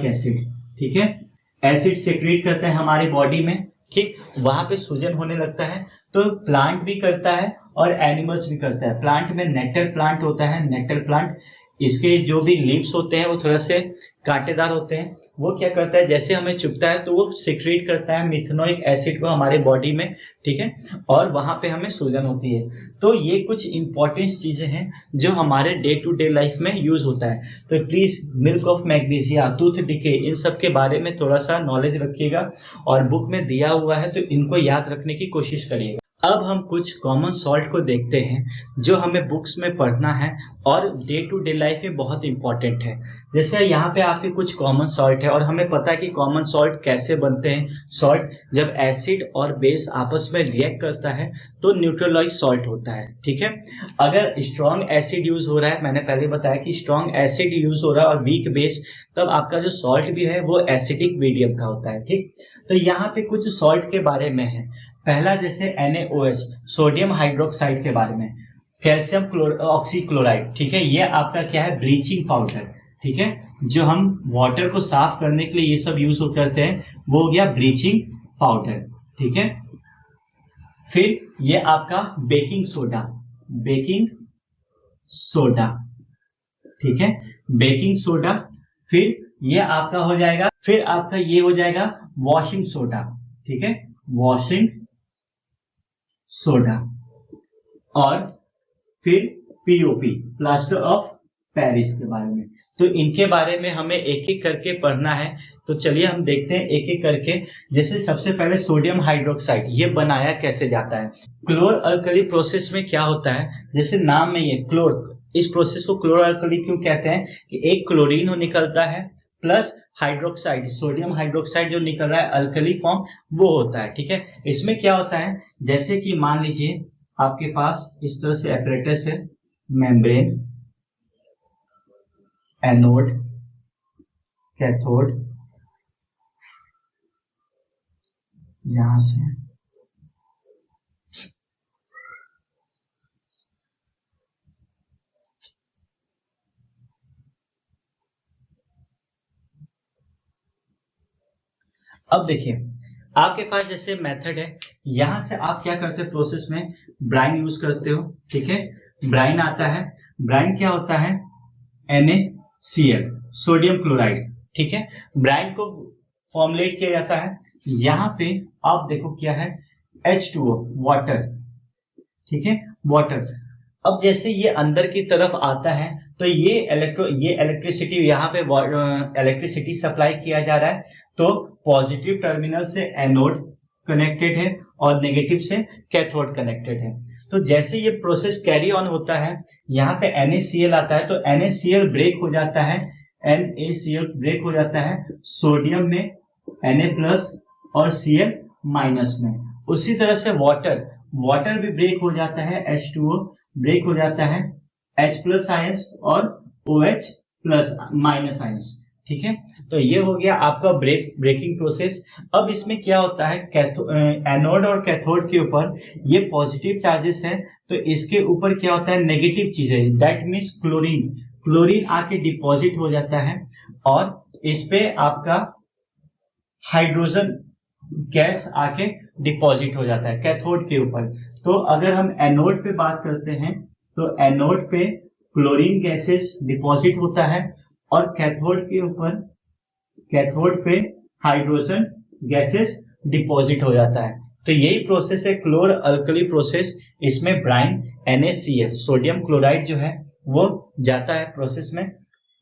एसिड, ठीक है, एसिड सेक्रेट करता है हमारी बॉडी में, ठीक, वहां पे सूजन होने लगता है। तो प्लांट भी करता है और एनिमल्स भी करता है। प्लांट में नेटर प्लांट होता है, नेटर प्लांट, इसके जो भी लीव्स होते हैं वो थोड़ा से कांटेदार होते हैं, वो क्या करता है, जैसे हमें चुभता है तो वो सिक्रीट करता है मिथेनोइक एसिड को हमारे बॉडी में, ठीक है, और वहां पे हमें सूजन होती है। तो ये कुछ इंपॉर्टेंट चीजें हैं जो हमारे डे टू डे लाइफ में यूज होता है। तो please milk of magnesia, tooth decay, इन सब के बारे में थोड़ा सा नॉलेज रखिएगा और बुक में दिया हुआ है तो इनको याद रखने की कोशिश करिएगा। अब हम कुछ कॉमन सॉल्ट को देखते हैं जो हमें बुक्स में पढ़ना है और डे टू डे लाइफ में बहुत इंपॉर्टेंट है। जैसे यहाँ पे आपके कुछ कॉमन सॉल्ट है और हमें पता है कि कॉमन सॉल्ट कैसे बनते हैं। सॉल्ट जब एसिड और बेस आपस में रिएक्ट करता है तो न्यूट्रलाइज सॉल्ट होता है, ठीक है। अगर स्ट्रॉन्ग एसिड यूज हो रहा है, मैंने पहले बताया कि स्ट्रॉन्ग एसिड यूज हो रहा है और वीक बेस, तब आपका जो सॉल्ट भी है वो एसिडिक मीडियम का होता है, ठीक। तो यहाँ पे कुछ सॉल्ट के बारे में है। पहला जैसे NaOH, सोडियम हाइड्रोक्साइड के बारे में, कैल्शियम ऑक्सीक्लोराइड, ठीक है, ये आपका क्या है, ब्लीचिंग पाउडर, ठीक है, जो हम वाटर को साफ करने के लिए ये सब यूज करते हैं, वो हो गया ब्लीचिंग पाउडर, ठीक है। फिर ये आपका बेकिंग सोडा, ठीक है, बेकिंग सोडा। फिर ये आपका हो जाएगा, फिर आपका ये हो जाएगा वॉशिंग सोडा, ठीक है, वॉशिंग सोडा। और फिर POP, प्लास्टर ऑफ पेरिस के बारे में। तो इनके बारे में हमें एक एक करके पढ़ना है। तो चलिए हम देखते हैं एक एक करके। जैसे सबसे पहले सोडियम हाइड्रोक्साइड, ये बनाया कैसे जाता है। क्लोर अल्कली प्रोसेस में क्या होता है, जैसे नाम में ये क्लोर, इस प्रोसेस को क्लोर अल्कली क्यों कहते हैं कि एक क्लोरीन निकलता है प्लस हाइड्रोक्साइड, सोडियम हाइड्रोक्साइड जो निकल रहा है अल्कली फॉर्म, वो होता है, ठीक है। इसमें क्या होता है, जैसे कि मान लीजिए आपके पास इस तरह से एपरेटस है, मेम्ब्रेन, एनोड, कैथोड, यहां से अब देखिए आपके पास जैसे मेथड है, यहां से आप क्या करते हैं, प्रोसेस में ब्राइन यूज करते हो, ठीक है। ब्राइन आता है, ब्राइन क्या होता है, NaCl, सोडियम क्लोराइड, ठीक है। ब्राइन को फॉर्मुलेट किया जाता है, यहाँ पे आप देखो क्या है, H2O, वाटर, ठीक है, वाटर। अब जैसे ये अंदर की तरफ आता है तो ये इलेक्ट्रिसिटी, यहाँ पे इलेक्ट्रिसिटी सप्लाई किया जा रहा है। तो पॉजिटिव टर्मिनल से एनोड कनेक्टेड है और नेगेटिव से कैथोड कनेक्टेड है। तो जैसे ये प्रोसेस कैरी ऑन होता है, यहाँ पे NaCl आता है, तो NaCl ब्रेक हो जाता है, NaCl ब्रेक हो जाता है सोडियम में, Na+ और Cl- में। उसी तरह से वाटर भी ब्रेक हो जाता है, H2O ब्रेक हो जाता है, H+ आयंस और OH+ आयंस, ठीक है। तो ये हो गया आपका ब्रेकिंग प्रोसेस। अब इसमें क्या होता है, एनोड और कैथोड के ऊपर ये पॉजिटिव चार्जेस है, तो इसके ऊपर क्या होता है, नेगेटिव चीज है, दैट मीन्स क्लोरीन आके डिपॉजिट हो जाता है और इस पे आपका हाइड्रोजन गैस आके डिपॉजिट हो जाता है कैथोड के ऊपर। तो अगर हम एनोड पे बात करते हैं तो एनोड पे क्लोरीन गैसेस डिपॉजिट होता है और कैथोड पे हाइड्रोजन गैसेस डिपॉजिट हो जाता है। तो यही प्रोसेस है क्लोर अल्कली प्रोसेस। इसमें ब्राइन NaCl, सोडियम क्लोराइड जो है वो जाता है प्रोसेस में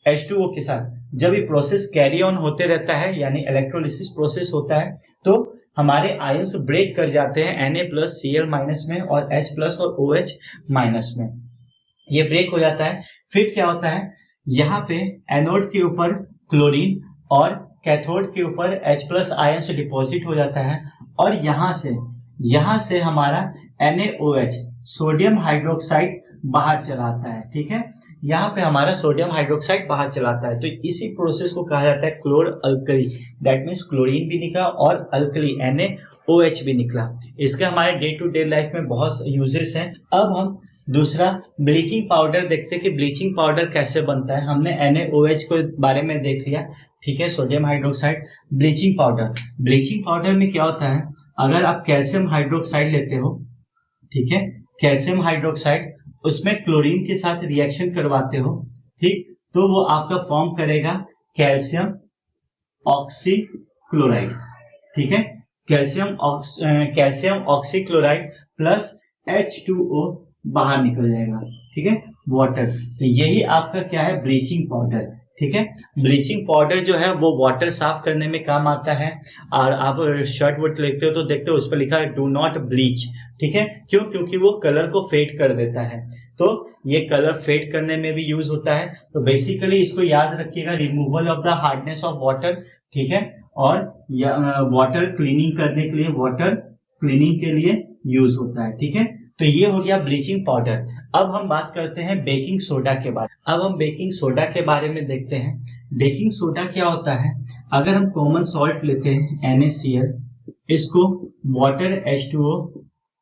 H2O के साथ। जब ये प्रोसेस कैरी ऑन होते रहता है, यानी इलेक्ट्रोलिसिस प्रोसेस होता है, तो हमारे आयंस ब्रेक कर जाते हैं Na+, Cl- में और H+ और OH- में, ये ब्रेक हो जाता है। फिर क्या होता है, यहाँ पे एनोड के ऊपर क्लोरीन और कैथोड के ऊपर H+ आयंस डिपॉजिट हो जाता है और यहाँ से हमारा NaOH, सोडियम हाइड्रोक्साइड बाहर चला आता है, ठीक है। यहाँ पे हमारा सोडियम हाइड्रोक्साइड बाहर चलाता है। तो इसी प्रोसेस को कहा जाता है क्लोर अल्कली, दैट मीन्स क्लोरीन भी निकला और अल्कली NaOH भी निकला। इसके हमारे डे टू डे लाइफ में बहुत यूजेस हैं। अब हम दूसरा ब्लीचिंग पाउडर देखते हैं कि ब्लीचिंग पाउडर कैसे बनता है। हमने NaOH को बारे में देख लिया, ठीक है, सोडियम हाइड्रोक्साइड। ब्लीचिंग पाउडर में क्या होता है, अगर आप कैल्शियम हाइड्रोक्साइड लेते हो, ठीक है, कैल्शियम हाइड्रोक्साइड, उसमें क्लोरीन के साथ रिएक्शन करवाते हो, ठीक, तो वो आपका फॉर्म करेगा कैल्शियम ऑक्सीक्लोराइड, ठीक है, कैल्शियम ऑक्सीक्लोराइड प्लस H2O बाहर निकल जाएगा, ठीक है, वाटर। तो यही आपका क्या है, ब्लीचिंग पाउडर, ठीक है। ब्लीचिंग पाउडर जो है वो वाटर साफ करने में काम आता है। और आप शर्ट वर्ट लेते हो तो देखते हो उस पर लिखा है डू नॉट ब्लीच, ठीक है, क्यों, क्योंकि वो कलर को फेड कर देता है, तो ये कलर फेड करने में भी यूज होता है। तो बेसिकली इसको याद रखिएगा, removal of the hardness of water, ठीक है, और वाटर क्लीनिंग करने के लिए, वाटर क्लीनिंग के लिए यूज होता है, ठीक है। तो ये हो गया ब्लीचिंग पाउडर। अब हम बात करते हैं बेकिंग सोडा के बारे में। अब हम बेकिंग सोडा के बारे में देखते हैं। बेकिंग सोडा क्या होता है, अगर हम कॉमन सॉल्ट लेते हैं NaCl, इसको water H2O,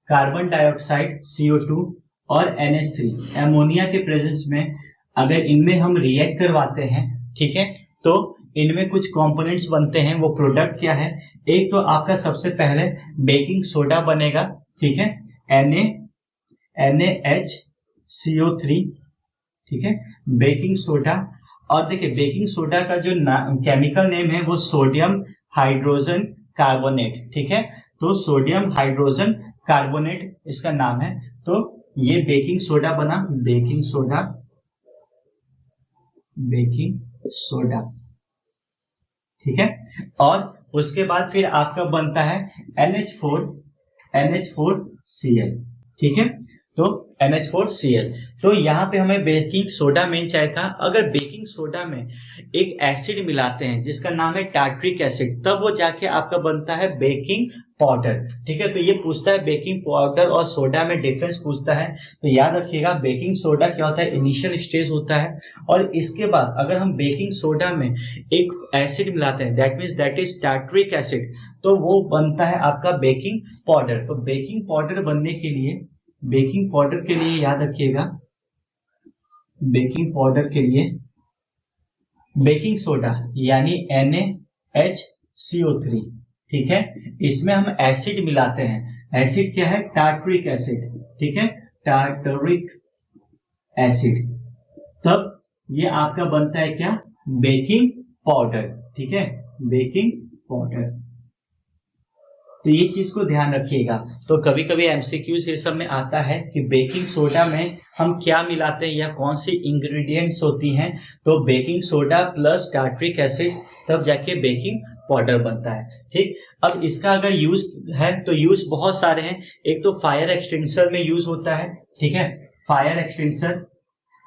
carbon dioxide CO2 और NH3 एमोनिया के प्रेजेंस में अगर इनमें हम रिएक्ट करवाते हैं, ठीक है, तो इनमें कुछ कंपोनेंट्स बनते हैं। वो प्रोडक्ट क्या है, एक तो आपका सबसे पहले बेकिंग सोडा बनेगा, ठीक है, NaHCO3, ठीक है, बेकिंग सोडा। और देखिए बेकिंग सोडा का जो केमिकल नेम है वो सोडियम हाइड्रोजन कार्बोनेट, ठीक है, तो सोडियम हाइड्रोजन कार्बोनेट इसका नाम है। तो ये बेकिंग सोडा बना, बेकिंग सोडा, बेकिंग सोडा, ठीक है। और उसके बाद फिर आपका बनता है NH4Cl, ठीक है, तो NH4Cl। तो यहाँ पे हमें बेकिंग सोडा मेन चाहिए था। अगर बेकिंग सोडा में एक एसिड मिलाते हैं जिसका नाम है टार्ट्रिक एसिड, तब वो जाके आपका बनता है बेकिंग पाउडर, ठीक है। तो ये पूछता है बेकिंग पाउडर और सोडा में डिफरेंस पूछता है। तो याद रखिएगा बेकिंग सोडा क्या होता है, इनिशियल स्टेज होता है, और इसके बाद अगर हम बेकिंग सोडा में एक एसिड मिलाते हैं, दैट इज टार्ट्रिक एसिड, तो वो बनता है आपका बेकिंग पाउडर। तो बेकिंग पाउडर बनने के लिए, बेकिंग पाउडर के लिए याद रखिएगा, बेकिंग पाउडर के लिए बेकिंग सोडा यानी NaHCO3, ठीक है, इसमें हम एसिड मिलाते हैं। एसिड क्या है, टार्ट्रिक एसिड, ठीक है, टार्टरिक एसिड। तब ये आपका बनता है क्या, बेकिंग पाउडर, ठीक है, बेकिंग पाउडर। तो ये चीज को ध्यान रखिएगा। तो कभी कभी एमसीक्यूज ये सब में आता है कि बेकिंग सोडा में हम क्या मिलाते हैं या कौन सी इंग्रेडिएंट्स होती हैं। तो baking soda plus tartaric acid, तब जाके बेकिंग पाउडर बनता है, ठीक। अब इसका अगर यूज है तो यूज बहुत सारे हैं। एक तो फायर एक्सटिंग्विशर में यूज होता है, ठीक है, फायर एक्सटिंग्विशर,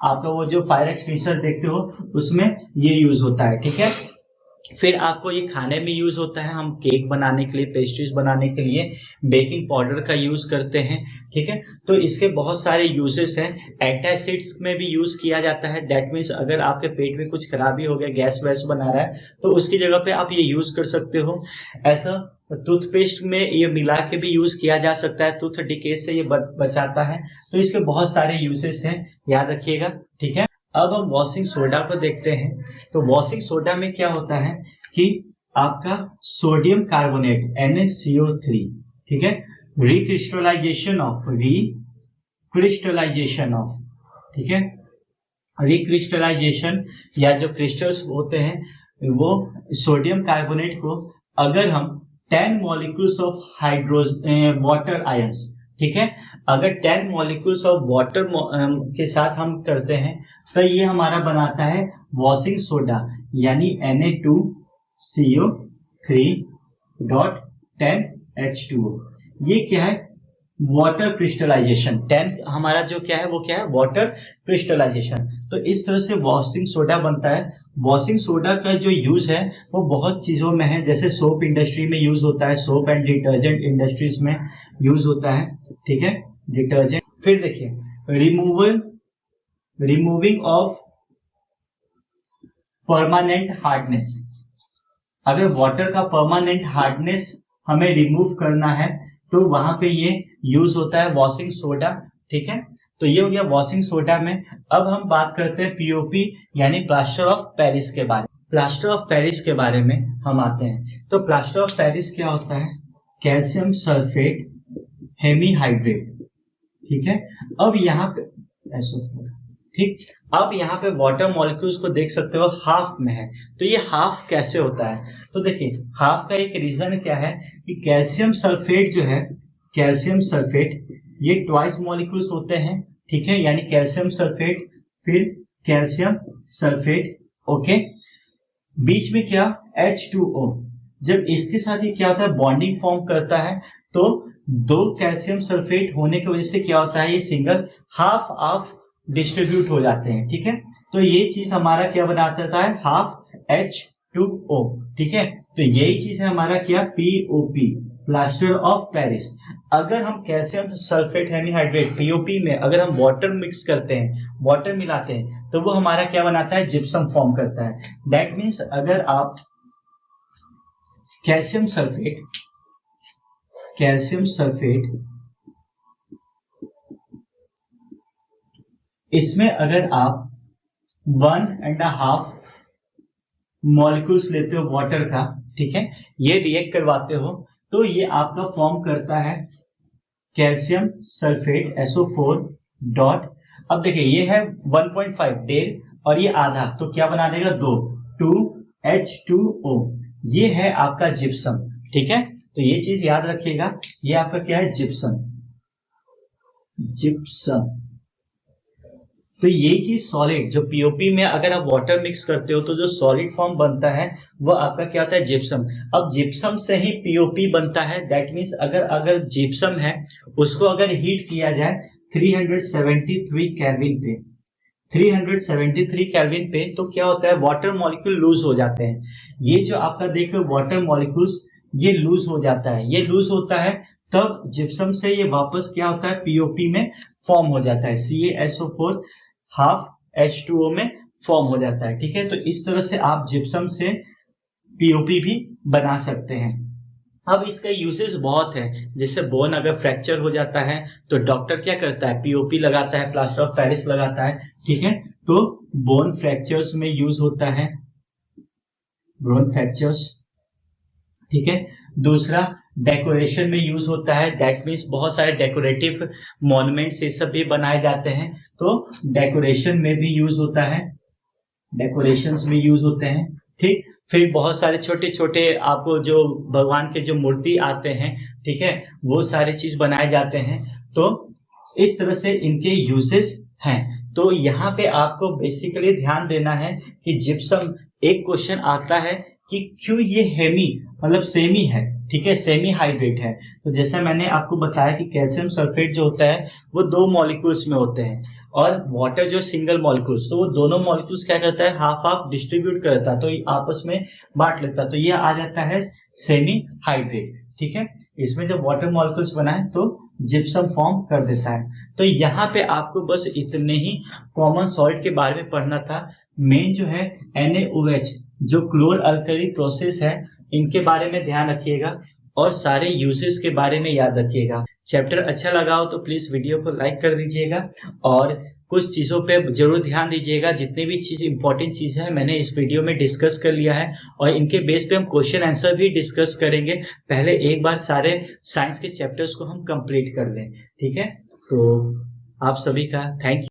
आपका वो जो फायर एक्सटिंग्विशर देखते हो उसमें ये यूज होता है, ठीक है। फिर आपको ये खाने में यूज होता है, हम केक बनाने के लिए, पेस्ट्रीज बनाने के लिए बेकिंग पाउडर का यूज करते हैं, ठीक है। तो इसके बहुत सारे यूजेस हैं। एंटासिड्स में भी यूज किया जाता है, दैट मीन्स अगर आपके पेट में कुछ खराबी हो गया, गैस वैस बना रहा है, तो उसकी जगह पे आप ये यूज कर सकते हो। ऐसा टूथपेस्ट में ये मिला के भी यूज किया जा सकता है, टूथ डिके से ये बचाता है। तो इसके बहुत सारे यूजेस हैं, याद रखिएगा, ठीक है। अब हम वॉशिंग सोडा को देखते हैं। तो वॉशिंग सोडा में क्या होता है कि आपका सोडियम कार्बोनेट NaCO3, ठीक है, रिक्रिस्टलाइजेशन ऑफ, ठीक है, रिक्रिस्टलाइजेशन या जो क्रिस्टल्स होते हैं वो सोडियम कार्बोनेट को अगर हम 10 मॉलिक्यूल्स ऑफ वाटर आयंस, ठीक है, अगर 10 मॉलिक्यूल्स ऑफ वाटर के साथ हम करते हैं तो ये हमारा बनाता है वॉशिंग सोडा यानी Na2CO3.10H2O। ये क्या है, वाटर क्रिस्टलाइजेशन। 10 हमारा जो क्या है वो क्या है, वाटर क्रिस्टलाइजेशन। तो इस तरह से वॉशिंग सोडा बनता है। वॉशिंग सोडा का जो यूज है वो बहुत चीजों में है, जैसे सोप इंडस्ट्री में यूज होता है, सोप एंड डिटर्जेंट इंडस्ट्रीज में यूज होता है, ठीक है, डिटर्जेंट। फिर देखिए रिमूविंग ऑफ परमानेंट हार्डनेस, अगर वाटर का परमानेंट हार्डनेस हमें रिमूव करना है तो वहां पे ये यूज होता है वॉशिंग सोडा, ठीक है। तो ये हो गया वॉशिंग सोडा में। अब हम बात करते हैं POP यानी प्लास्टर ऑफ पेरिस के बारे में। प्लास्टर ऑफ पेरिस के बारे में हम आते हैं। तो प्लास्टर ऑफ पेरिस क्या होता है, कैल्शियम सल्फेट हेमीहाइड्रेट, ठीक है। अब यहाँ पे SO4, ठीक। अब यहाँ पे वाटर मॉलिक्यूल्स को देख सकते हो हाफ में है, तो ये हाफ कैसे होता है? तो देखिए हाफ का एक रीजन क्या है कि कैल्शियम सल्फेट जो है, कैल्शियम सल्फेट ये ट्वाइस मॉलिक्यूल्स होते हैं, ठीक है, यानी कैल्शियम सल्फेट फिर कैल्शियम सल्फेट, ओके। बीच में क्या H2O, जब इसके साथ ये क्या होता है बॉन्डिंग फॉर्म करता है, तो दो कैल्शियम सल्फेट होने की वजह से क्या होता है ये सिंगल हाफ ऑफ डिस्ट्रीब्यूट हो जाते हैं, ठीक है। तो ये चीज हमारा क्या बनाता है हाफ H2O, ठीक है। तो यही चीज है हमारा क्या POP, प्लास्टर ऑफ पेरिस। अगर हम कैल्शियम सल्फेट हेमीहाइड्रेट POP में अगर हम वाटर मिक्स करते हैं, वाटर मिलाते हैं, तो वो हमारा क्या बनाता है जिप्सम फॉर्म करता है। दैट मीन्स अगर आप कैल्शियम सल्फेट इसमें अगर आप 1.5 मॉलिक्यूल्स लेते हो वाटर का, ठीक है, ये रिएक्ट करवाते हो, तो ये आपका फॉर्म करता है कैल्शियम सल्फेट SO4 डॉट। अब देखिए ये है 1.5 डेढ़ और ये आधा, तो क्या बना देगा 2H2O, ये है आपका जिप्सम, ठीक है। तो ये चीज याद रखिएगा, ये आपका क्या है जिप्सम। तो ये चीज सॉलिड जो पीओपी में अगर आप वाटर मिक्स करते हो तो जो सॉलिड फॉर्म बनता है वो आपका क्या होता है जिप्सम। अब जिप्सम से ही पीओपी बनता है, दैट मीन्स अगर जिप्सम है उसको अगर हीट किया जाए 373 केल्विन पे, 373 केल्विन पे, तो क्या होता है वाटर मॉलिक्यूल लूज हो जाते हैं। ये जो आपका देख रहे हो वाटर मॉलिक्यूल्स ये लूज हो जाता है, ये लूज होता है तब जिप्सम से ये वापस क्या होता है पीओपी में फॉर्म हो जाता है, CaSO4 हाफ H2O में फॉर्म हो जाता है, ठीक है। तो इस तरह से आप जिप्सम से पीओपी भी बना सकते हैं। अब इसका यूजेस बहुत है, जैसे बोन अगर फ्रैक्चर हो जाता है तो डॉक्टर क्या करता है पीओपी लगाता है, प्लास्टर ऑफ पेरिस लगाता है, ठीक है। तो बोन फ्रैक्चर्स में यूज होता है, बोन फ्रैक्चर्स, ठीक है। दूसरा डेकोरेशन में यूज होता है, दैट मीन्स बहुत सारे डेकोरेटिव मॉन्यूमेंट्स ये सब भी बनाए जाते हैं, तो डेकोरेशन में भी यूज होता है, डेकोरेशंस में यूज होते हैं, ठीक। फिर बहुत सारे छोटे छोटे आपको जो भगवान के जो मूर्ति आते हैं, ठीक है, वो सारे चीज बनाए जाते हैं। तो इस तरह से इनके यूजेस हैं। तो यहाँ पे आपको बेसिकली ध्यान देना है कि जिप्सम, एक क्वेश्चन आता है कि क्यों ये हेमी मतलब सेमी है, ठीक है, सेमी हाइड्रेट है। तो जैसा मैंने आपको बताया कि कैल्शियम सल्फेट जो होता है वो 2 मॉलिक्यूल्स में होते हैं और वाटर जो सिंगल मॉलिक्यूल्स, तो वो दोनों मॉलिक्यूल्स क्या करता है हाफ हाफ डिस्ट्रीब्यूट करता है, तो आपस में बांट लेता है, तो ये आ जाता है सेमी हाइड्रेट, ठीक है। इसमें जब वाटर मॉलिक्यूल्स बनाए तो जिप्सम फॉर्म कर देता है। तो यहाँ पे आपको बस इतने ही कॉमन सॉल्ट के बारे में पढ़ना था। मेन जो है NaOH जो क्लोर अल्कली प्रोसेस है, इनके बारे में ध्यान रखिएगा और सारे यूजेस के बारे में याद रखिएगा। चैप्टर अच्छा लगा हो तो प्लीज वीडियो को लाइक कर दीजिएगा और कुछ चीजों पे जरूर ध्यान दीजिएगा। जितनी भी चीज इंपॉर्टेंट चीज है मैंने इस वीडियो में डिस्कस कर लिया है और इनके बेस पे हम क्वेश्चन आंसर भी डिस्कस करेंगे। पहले एक बार सारे साइंस के चैप्टर्स को हम कंप्लीट कर लें, ठीक है। तो आप सभी का थैंक यू।